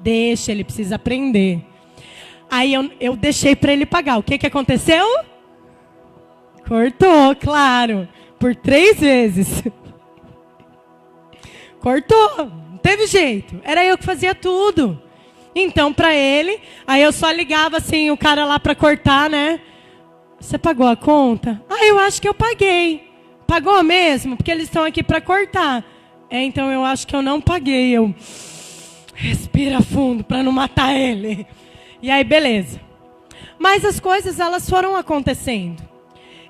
[SPEAKER 2] Deixa, ele precisa aprender. Aí eu deixei para ele pagar. O que aconteceu? Cortou, claro. Por 3 vezes. Cortou, não teve jeito. Era eu que fazia tudo. Então, para ele, aí eu só ligava assim, o cara lá para cortar, né? Você pagou a conta? Eu acho que eu paguei. Pagou mesmo? Porque eles estão aqui para cortar. Então eu acho que eu não paguei. Eu respira fundo para não matar ele. E aí, beleza. Mas as coisas, elas foram acontecendo.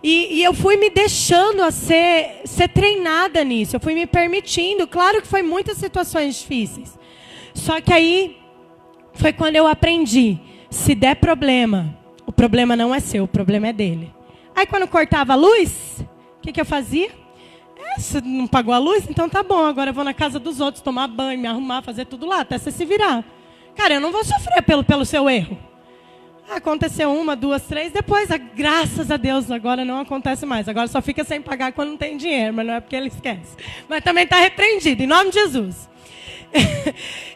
[SPEAKER 2] E eu fui me deixando a ser treinada nisso. Eu fui me permitindo. Claro que foi muitas situações difíceis. Só que aí foi quando eu aprendi. Se der problema, o problema não é seu, o problema é dele. Aí quando cortava a luz, o que eu fazia? Você não pagou a luz? Então tá bom, agora eu vou na casa dos outros, tomar banho, me arrumar, fazer tudo lá, até você se virar. Cara, eu não vou sofrer pelo seu erro. Aconteceu 1, 2, 3, depois, graças a Deus, agora não acontece mais. Agora só fica sem pagar quando não tem dinheiro, mas não é porque ele esquece. Mas também está repreendido, em nome de Jesus.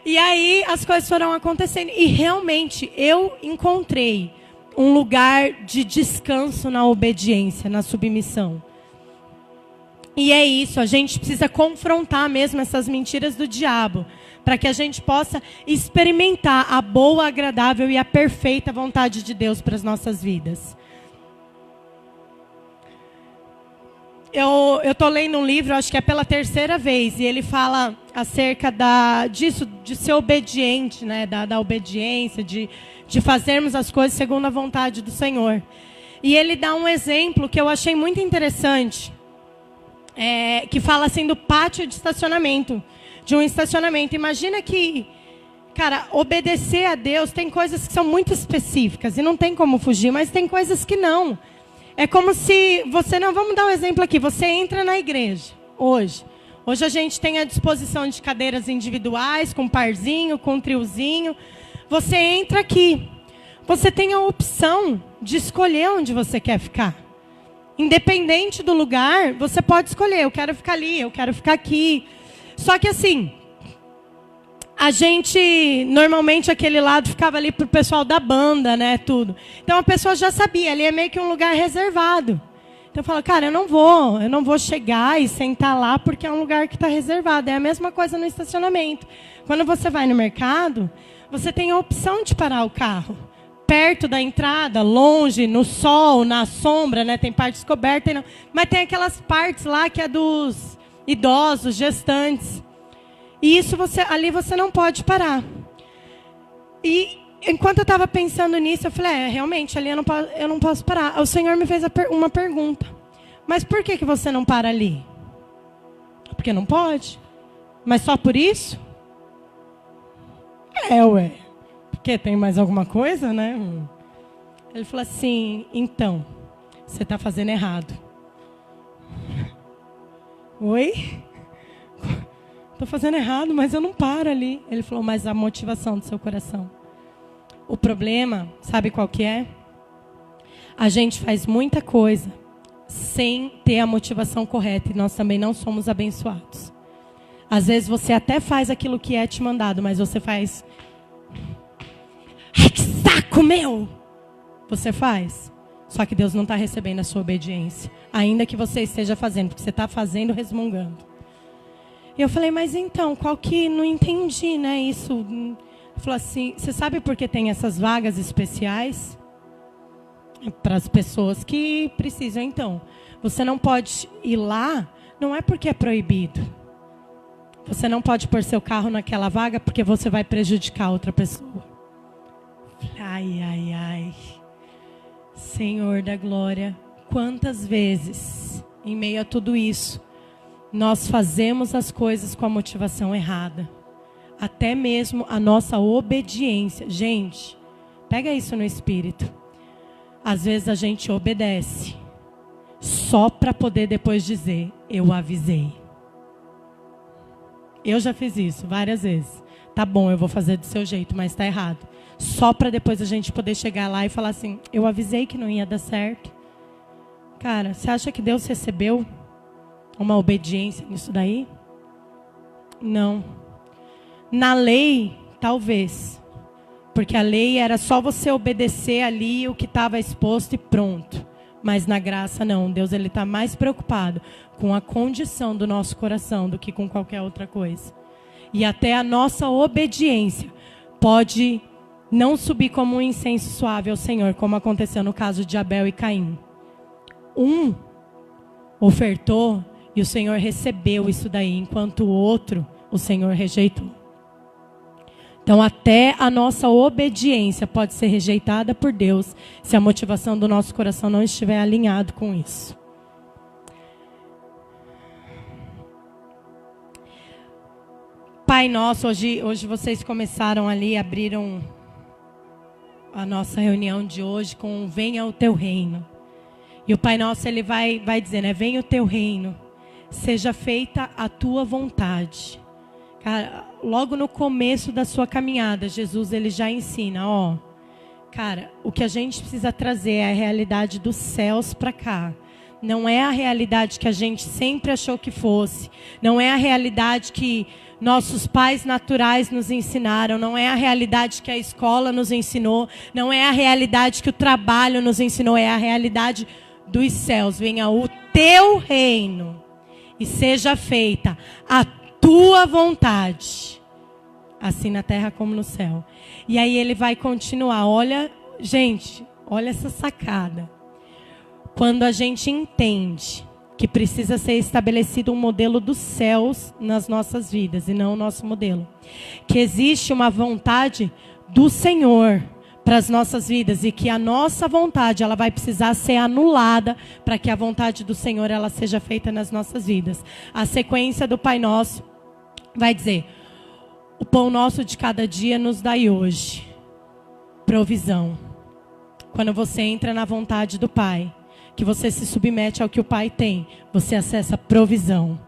[SPEAKER 2] E aí as coisas foram acontecendo. E realmente eu encontrei um lugar de descanso na obediência, na submissão. E é isso, a gente precisa confrontar mesmo essas mentiras do diabo, para que a gente possa experimentar a boa, agradável e a perfeita vontade de Deus para as nossas vidas. Eu estou lendo um livro, acho que é pela 3ª vez, e ele fala acerca disso, de ser obediente, né, da obediência, de fazermos as coisas segundo a vontade do Senhor. E ele dá um exemplo que eu achei muito interessante, que fala assim do pátio de estacionamento. De um estacionamento. Imagina que, cara, obedecer a Deus, tem coisas que são muito específicas e não tem como fugir, mas tem coisas que não. É como se você, vamos dar um exemplo aqui, você entra na igreja hoje. Hoje a gente tem à disposição de cadeiras individuais, com parzinho, com triozinho. Você entra aqui. Você tem a opção de escolher onde você quer ficar. Independente do lugar, você pode escolher, eu quero ficar ali, eu quero ficar aqui. Só que assim, a gente, normalmente aquele lado ficava ali pro pessoal da banda, né, tudo. Então a pessoa já sabia, ali é meio que um lugar reservado. Então eu falo, cara, eu não vou chegar e sentar lá porque é um lugar que está reservado. É a mesma coisa no estacionamento. Quando você vai no mercado, você tem a opção de parar o carro perto da entrada, longe, no sol, na sombra, né? Tem partes cobertas, não. Mas tem aquelas partes lá que é dos idosos, gestantes. E isso ali você não pode parar. E enquanto eu estava pensando nisso, eu falei, realmente, ali eu não posso parar. O Senhor me fez uma pergunta. Mas por que você não para ali? Porque não pode. Mas só por isso? Ué. Porque tem mais alguma coisa, né? Ele falou assim, então, você está fazendo errado. Oi? Estou fazendo errado, mas eu não paro ali. Ele falou, mas a motivação do seu coração. O problema, sabe qual que é? A gente faz muita coisa sem ter a motivação correta e nós também não somos abençoados. Às vezes você até faz aquilo que é te mandado, mas você faz... Ai, que saco meu! Você faz. Só que Deus não está recebendo a sua obediência. Ainda que você esteja fazendo, porque você está fazendo resmungando. E eu falei, mas então, qual que... Não entendi, né, isso... Ele falou assim, você sabe por que tem essas vagas especiais? Para as pessoas que precisam. Então, você não pode ir lá, não é porque é proibido. Você não pode pôr seu carro naquela vaga porque você vai prejudicar outra pessoa. Ai, ai, ai. Senhor da glória, quantas vezes, em meio a tudo isso, nós fazemos as coisas com a motivação errada. Até mesmo a nossa obediência. Gente, pega isso no espírito. Às vezes a gente obedece só para poder depois dizer, eu avisei. Eu já fiz isso várias vezes. Tá bom, eu vou fazer do seu jeito, mas tá errado. Só para depois a gente poder chegar lá e falar assim, eu avisei que não ia dar certo. Cara, você acha que Deus recebeu uma obediência nisso daí? Não. Na lei, talvez. Porque a lei era só você obedecer ali o que estava exposto e pronto. Mas na graça não. Deus ele está mais preocupado com a condição do nosso coração do que com qualquer outra coisa. E até a nossa obediência pode não subir como um incenso suave ao Senhor, como aconteceu no caso de Abel e Caim. Um ofertou e o Senhor recebeu isso daí, enquanto o outro, o Senhor rejeitou. Então até a nossa obediência pode ser rejeitada por Deus se a motivação do nosso coração não estiver alinhado com isso. Pai nosso, hoje vocês começaram ali, abriram a nossa reunião de hoje com venha o teu reino. E o Pai Nosso ele vai dizer, né, venha o teu reino, seja feita a tua vontade. Cara, logo no começo da sua caminhada, Jesus ele já ensina, cara, o que a gente precisa trazer é a realidade dos céus para cá. Não é a realidade que a gente sempre achou que fosse. Não é a realidade que nossos pais naturais nos ensinaram. Não é a realidade que a escola nos ensinou. Não é a realidade que o trabalho nos ensinou. É a realidade dos céus. Venha o teu reino e seja feita a tua vontade, assim na terra como no céu. E aí ele vai continuar. Olha, gente, olha essa sacada. Quando a gente entende que precisa ser estabelecido um modelo dos céus nas nossas vidas e não o nosso modelo. Que existe uma vontade do Senhor para as nossas vidas e que a nossa vontade ela vai precisar ser anulada para que a vontade do Senhor ela seja feita nas nossas vidas. A sequência do Pai Nosso vai dizer, o pão nosso de cada dia nos dai hoje. Provisão. Quando você entra na vontade do Pai, que você se submete ao que o Pai tem, você acessa provisão.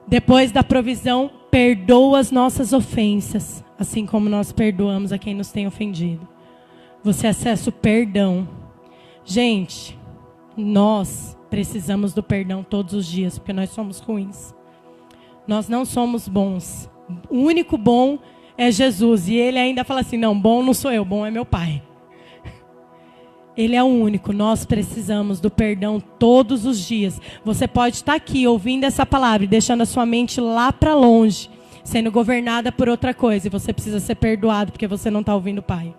[SPEAKER 2] Depois da provisão, perdoa as nossas ofensas, assim como nós perdoamos a quem nos tem ofendido. Você acessa o perdão. Gente, nós precisamos do perdão todos os dias, porque nós somos ruins. Nós não somos bons. O único bom é Jesus. E ele ainda fala assim, não, bom não sou eu, bom é meu Pai. Ele é o único. Nós precisamos do perdão todos os dias. Você pode estar aqui ouvindo essa palavra e deixando a sua mente lá para longe, sendo governada por outra coisa. E você precisa ser perdoado porque você não está ouvindo o Pai.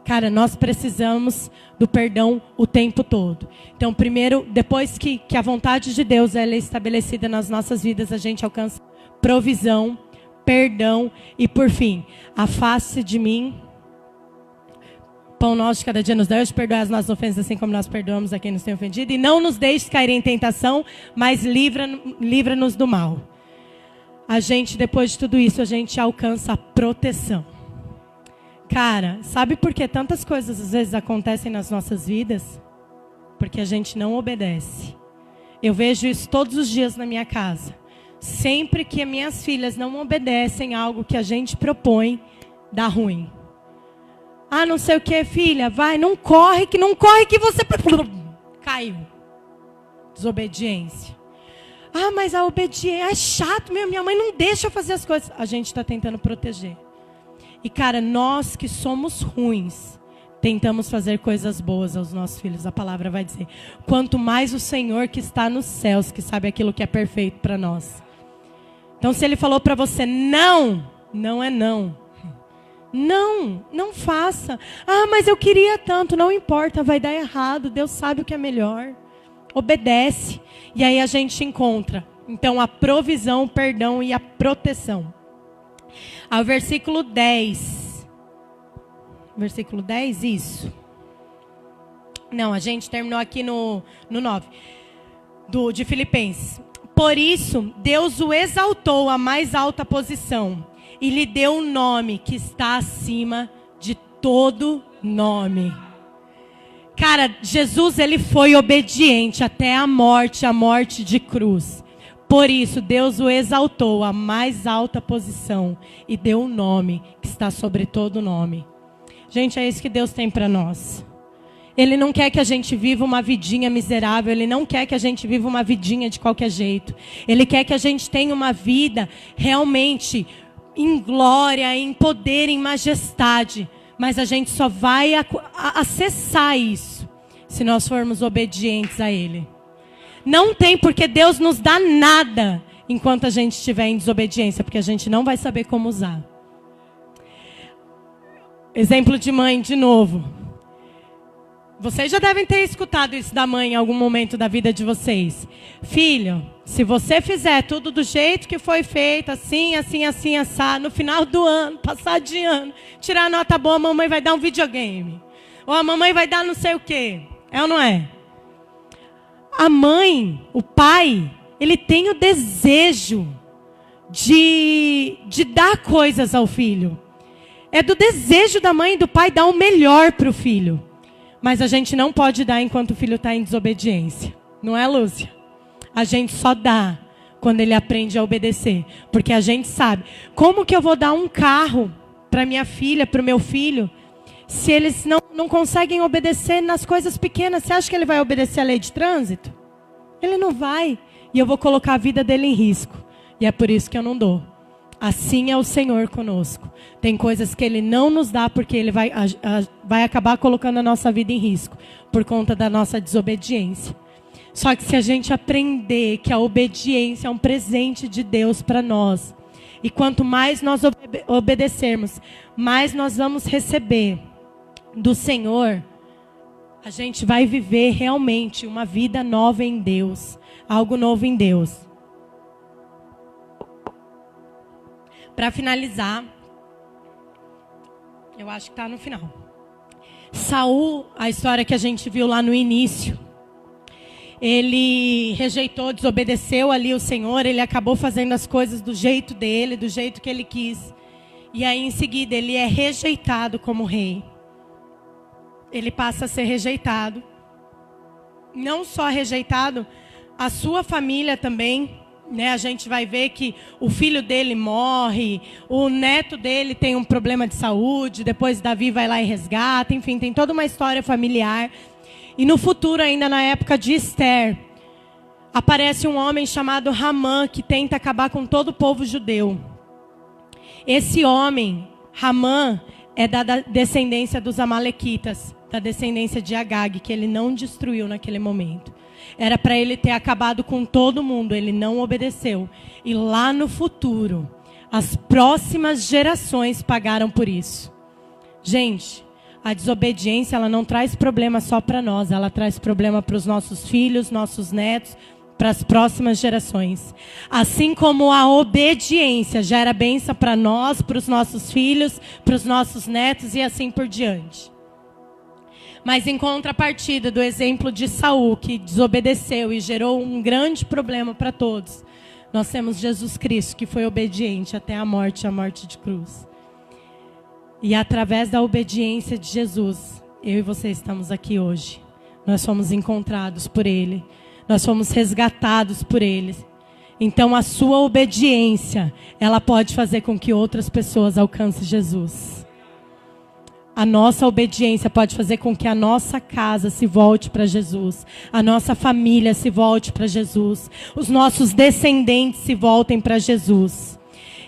[SPEAKER 2] Cara, nós precisamos do perdão o tempo todo. Então, primeiro, depois que a vontade de Deus ela é estabelecida nas nossas vidas, a gente alcança provisão, perdão e, por fim, afaste de mim. Pão nosso de cada dia nos dá hoje, perdoai as nossas ofensas, assim como nós perdoamos a quem nos tem ofendido. E não nos deixes cair em tentação, mas livra-nos do mal. A gente, depois de tudo isso, a gente alcança a proteção. Cara, sabe por que tantas coisas às vezes acontecem nas nossas vidas? Porque a gente não obedece. Eu vejo isso todos os dias na minha casa. Sempre que as minhas filhas não obedecem algo que a gente propõe, dá ruim. Ah, não sei o que, filha, vai, não corre que você... Caiu. Desobediência. Ah, mas a obediência é chato mesmo, minha mãe não deixa eu fazer as coisas. A gente está tentando proteger. E cara, nós que somos ruins, tentamos fazer coisas boas aos nossos filhos. A palavra vai dizer, quanto mais o Senhor que está nos céus, que sabe aquilo que é perfeito para nós. Então se Ele falou para você, não, não é não. Não, não faça. Ah, mas eu queria tanto, não importa, vai dar errado. Deus sabe o que é melhor. Obedece. E aí a gente encontra, então, a provisão, o perdão e a proteção. Ao versículo 10. Versículo 10, isso. Não, a gente terminou aqui no 9. De Filipenses. Por isso, Deus o exaltou à mais alta posição. E lhe deu um nome que está acima de todo nome. Cara, Jesus, ele foi obediente até a morte de cruz. Por isso, Deus o exaltou à mais alta posição e deu um nome que está sobre todo nome. Gente, é isso que Deus tem para nós. Ele não quer que a gente viva uma vidinha miserável. Ele não quer que a gente viva uma vidinha de qualquer jeito. Ele quer que a gente tenha uma vida realmente em glória, em poder, em majestade. Mas a gente só vai acessar isso se nós formos obedientes a Ele. Não tem porque Deus nos dá nada enquanto a gente estiver em desobediência, porque a gente não vai saber como usar. Exemplo de mãe, de novo. Vocês já devem ter escutado isso da mãe em algum momento da vida de vocês. Filho, se você fizer tudo do jeito que foi feito, assim, assado, no final do ano, passar de ano, tirar nota boa, a mamãe vai dar um videogame. Ou a mamãe vai dar não sei o quê. É ou não é? A mãe, o pai, ele tem o desejo de dar coisas ao filho. É do desejo da mãe e do pai dar o melhor para o filho. Mas a gente não pode dar enquanto o filho está em desobediência. Não é, Lúcia? A gente só dá quando ele aprende a obedecer. Porque a gente sabe. Como que eu vou dar um carro para minha filha, para o meu filho, se eles não conseguem obedecer nas coisas pequenas? Você acha que ele vai obedecer a lei de trânsito? Ele não vai. E eu vou colocar a vida dele em risco. E é por isso que eu não dou. Assim é o Senhor conosco. Tem coisas que Ele não nos dá porque Ele vai acabar colocando a nossa vida em risco. Por conta da nossa desobediência. Só que se a gente aprender que a obediência é um presente de Deus para nós. E quanto mais nós obedecermos, mais nós vamos receber do Senhor. A gente vai viver realmente uma vida nova em Deus. Algo novo em Deus. Para finalizar, eu acho que está no final. Saul, a história que a gente viu lá no início, ele rejeitou, desobedeceu ali o Senhor, ele acabou fazendo as coisas do jeito dele, do jeito que ele quis. E aí em seguida ele é rejeitado como rei. Ele passa a ser rejeitado. Não só rejeitado, a sua família também. Né, a gente vai ver que o filho dele morre, o neto dele tem um problema de saúde, depois Davi vai lá e resgata, enfim, tem toda uma história familiar. E no futuro, ainda na época de Esther, aparece um homem chamado Ramã, que tenta acabar com todo o povo judeu. Esse homem, Ramã, é da descendência dos amalequitas. da descendência de Agag, que ele não destruiu naquele momento. Era para ele ter acabado com todo mundo, ele não obedeceu. E lá no futuro, as próximas gerações pagaram por isso. Gente, a desobediência, ela não traz problema só para nós, ela traz problema para os nossos filhos, nossos netos, para as próximas gerações. Assim como a obediência gera bênção para nós, para os nossos filhos, para os nossos netos e assim por diante. Mas em contrapartida do exemplo de Saul, que desobedeceu e gerou um grande problema para todos, nós temos Jesus Cristo, que foi obediente até a morte de cruz. E através da obediência de Jesus, eu e você estamos aqui hoje. Nós fomos encontrados por Ele. Nós fomos resgatados por Ele. Então a sua obediência, ela pode fazer com que outras pessoas alcancem Jesus. A nossa obediência pode fazer com que a nossa casa se volte para Jesus. A nossa família se volte para Jesus. Os nossos descendentes se voltem para Jesus.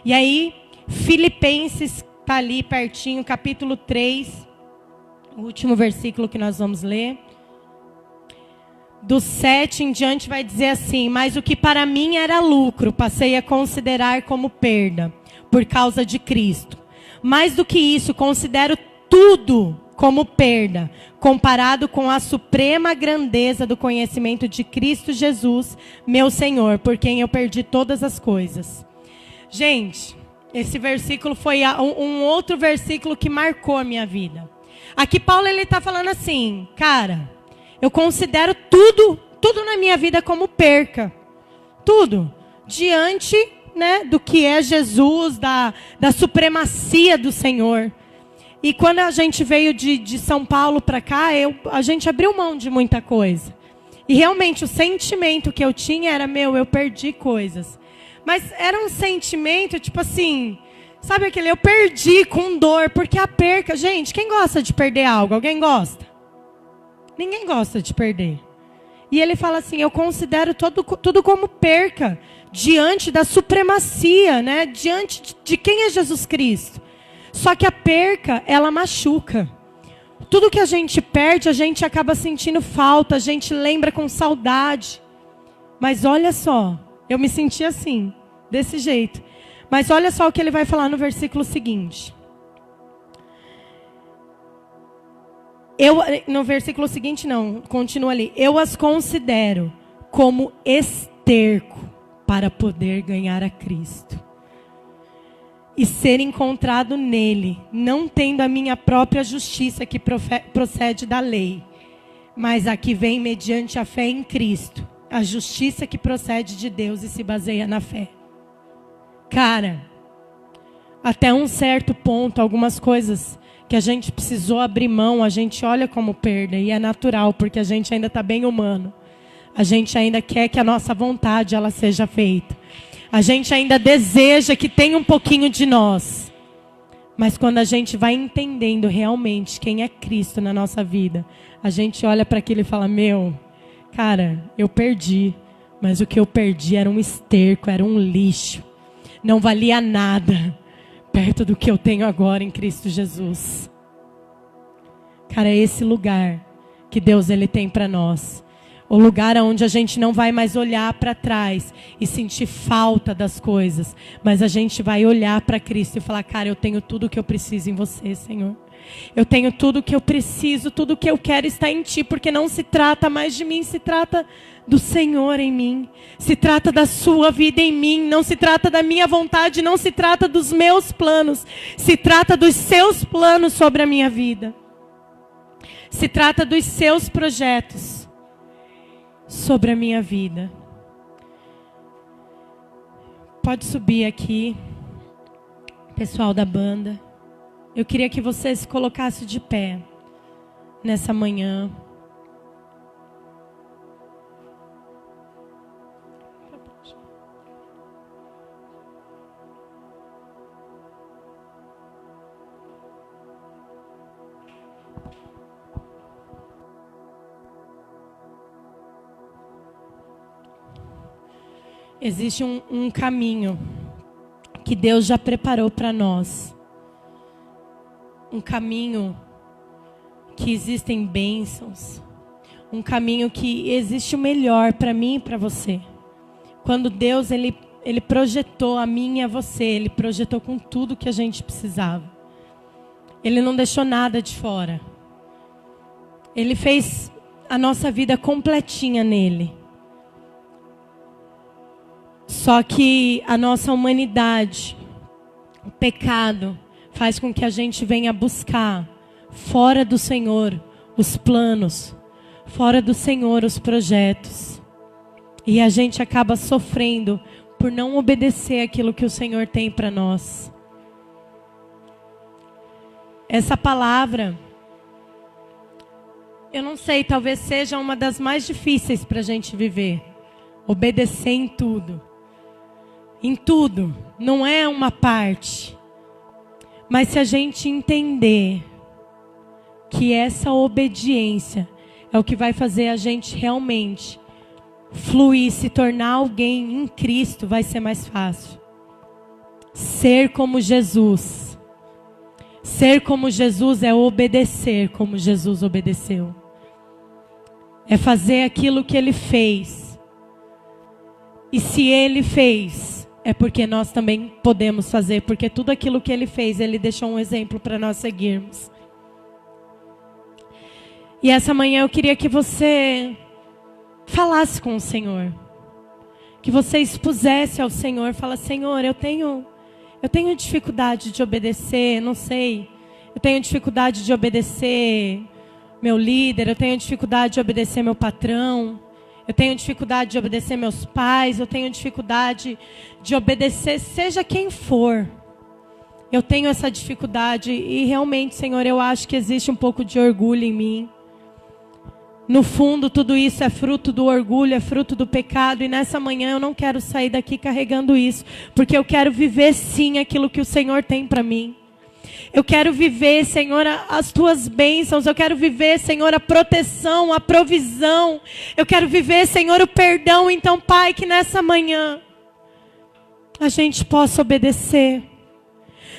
[SPEAKER 2] E aí, Filipenses está ali pertinho, capítulo 3. O último versículo que nós vamos ler. Do 7 em diante vai dizer assim: mas o que para mim era lucro, passei a considerar como perda, por causa de Cristo. Mais do que isso, considero tudo como perda, comparado com a suprema grandeza do conhecimento de Cristo Jesus, meu Senhor, por quem eu perdi todas as coisas. Gente, esse versículo foi um outro versículo que marcou a minha vida. Aqui Paulo ele está falando assim, cara, eu considero tudo na minha vida como perca. Tudo. Diante, né, do que é Jesus, da supremacia do Senhor. E quando a gente veio de São Paulo para cá, a gente abriu mão de muita coisa. E realmente o sentimento que eu tinha era, eu perdi coisas. Mas era um sentimento, tipo assim, sabe aquele, eu perdi com dor, porque a perca, gente, quem gosta de perder algo? Alguém gosta? Ninguém gosta de perder. E ele fala assim, eu considero tudo como perca, diante da supremacia, né? Diante de quem é Jesus Cristo. Só que a perca, ela machuca. Tudo que a gente perde, a gente acaba sentindo falta, a gente lembra com saudade. Mas olha só, eu me senti assim, desse jeito. Mas olha só o que ele vai falar no versículo seguinte. No versículo seguinte não, continua ali. Eu as considero como esterco para poder ganhar a Cristo. E ser encontrado nele, não tendo a minha própria justiça que procede da lei, mas a que vem mediante a fé em Cristo, a justiça que procede de Deus e se baseia na fé. Cara, até um certo ponto, algumas coisas que a gente precisou abrir mão, a gente olha como perda, e é natural, porque a gente ainda está bem humano. A gente ainda quer que a nossa vontade ela seja feita. A gente ainda deseja que tenha um pouquinho de nós. Mas quando a gente vai entendendo realmente quem é Cristo na nossa vida, a gente olha para aquilo e fala, cara, eu perdi. Mas o que eu perdi era um esterco, era um lixo. Não valia nada perto do que eu tenho agora em Cristo Jesus. Cara, é esse lugar que Deus ele tem para nós. O lugar onde a gente não vai mais olhar para trás e sentir falta das coisas. Mas a gente vai olhar para Cristo e falar, cara, eu tenho tudo o que eu preciso em você, Senhor. Eu tenho tudo o que eu preciso, tudo o que eu quero está em Ti. Porque não se trata mais de mim, se trata do Senhor em mim. Se trata da sua vida em mim. Não se trata da minha vontade, não se trata dos meus planos. Se trata dos seus planos sobre a minha vida. Se trata dos seus projetos sobre a minha vida. Pode subir aqui, pessoal da banda. Eu queria que você se colocasse de pé nessa manhã. Existe um caminho que Deus já preparou para nós. Um caminho que existem bênçãos, um caminho que existe o melhor para mim e para você. Quando Deus ele projetou a mim e a você, Ele projetou com tudo que a gente precisava. Ele não deixou nada de fora. Ele fez a nossa vida completinha nele. Só que a nossa humanidade, o pecado, faz com que a gente venha buscar fora do Senhor os planos, fora do Senhor os projetos. E a gente acaba sofrendo por não obedecer aquilo que o Senhor tem para nós. Essa palavra, eu não sei, talvez seja uma das mais difíceis para a gente viver. Obedecer em tudo. Em tudo. Não é uma parte. Mas se a gente entender que essa obediência é o que vai fazer a gente realmente fluir, se tornar alguém em Cristo, vai ser mais fácil. Ser como Jesus. Ser como Jesus é obedecer como Jesus obedeceu. É fazer aquilo que Ele fez. E se Ele fez, é porque nós também podemos fazer. Porque tudo aquilo que Ele fez, Ele deixou um exemplo para nós seguirmos. E essa manhã eu queria que você falasse com o Senhor. Que você expusesse ao Senhor. Fala, Senhor, eu tenho dificuldade de obedecer, não sei. Eu tenho dificuldade de obedecer meu líder. Eu tenho dificuldade de obedecer meu patrão. Eu tenho dificuldade de obedecer meus pais. Eu tenho dificuldade de obedecer seja quem for. Eu tenho essa dificuldade e realmente, Senhor, eu acho que existe um pouco de orgulho em mim. No fundo, tudo isso é fruto do orgulho, é fruto do pecado. E nessa manhã eu não quero sair daqui carregando isso. Porque eu quero viver sim aquilo que o Senhor tem para mim. Eu quero viver, Senhor, as Tuas bênçãos. Eu quero viver, Senhor, a proteção, a provisão. Eu quero viver, Senhor, o perdão. Então, Pai, que nessa manhã a gente possa obedecer.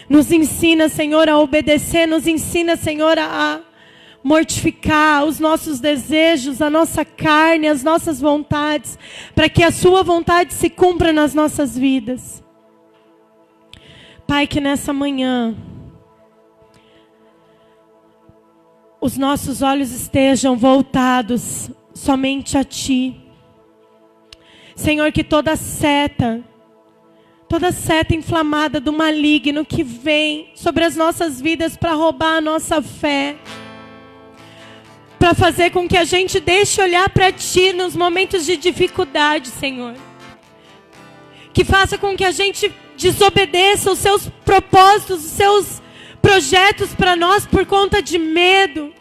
[SPEAKER 2] Nos ensina, Senhor, a obedecer. Nos ensina, Senhor, a mortificar os nossos desejos, a nossa carne, as nossas vontades, para que a Sua vontade se cumpra nas nossas vidas. Pai, que nessa manhã os nossos olhos estejam voltados somente a Ti. Senhor, que toda seta inflamada do maligno que vem sobre as nossas vidas para roubar a nossa fé, para fazer com que a gente deixe olhar para Ti nos momentos de dificuldade, Senhor. Que faça com que a gente desobedeça os Seus propósitos, os Seus projetos para nós por conta de medo,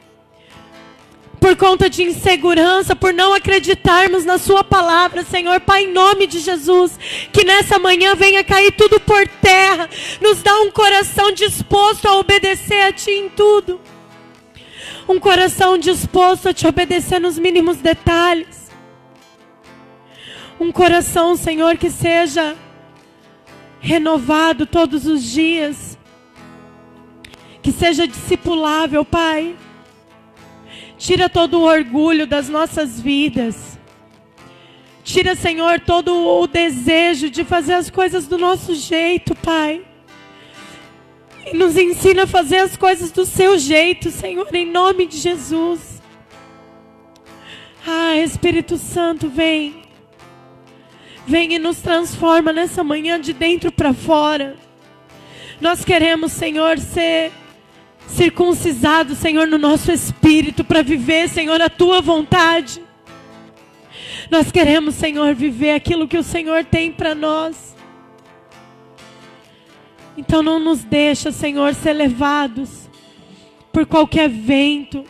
[SPEAKER 2] por conta de insegurança, por não acreditarmos na Sua palavra, Senhor. Pai, em nome de Jesus, que nessa manhã venha cair tudo por terra. Nos dá um coração disposto a obedecer a Ti em tudo. Um coração disposto a Te obedecer nos mínimos detalhes. Um coração, Senhor, que seja renovado todos os dias. Que seja discipulável, Pai. Tira todo o orgulho das nossas vidas. Tira, Senhor, todo o desejo de fazer as coisas do nosso jeito, Pai. E nos ensina a fazer as coisas do Seu jeito, Senhor, em nome de Jesus. Ah, Espírito Santo, vem. Vem e nos transforma nessa manhã de dentro para fora. Nós queremos, Senhor, ser circuncisados, Senhor, no nosso espírito, para viver, Senhor, a Tua vontade. Nós queremos, Senhor, viver aquilo que o Senhor tem para nós. Então não nos deixa, Senhor, ser levados por qualquer vento.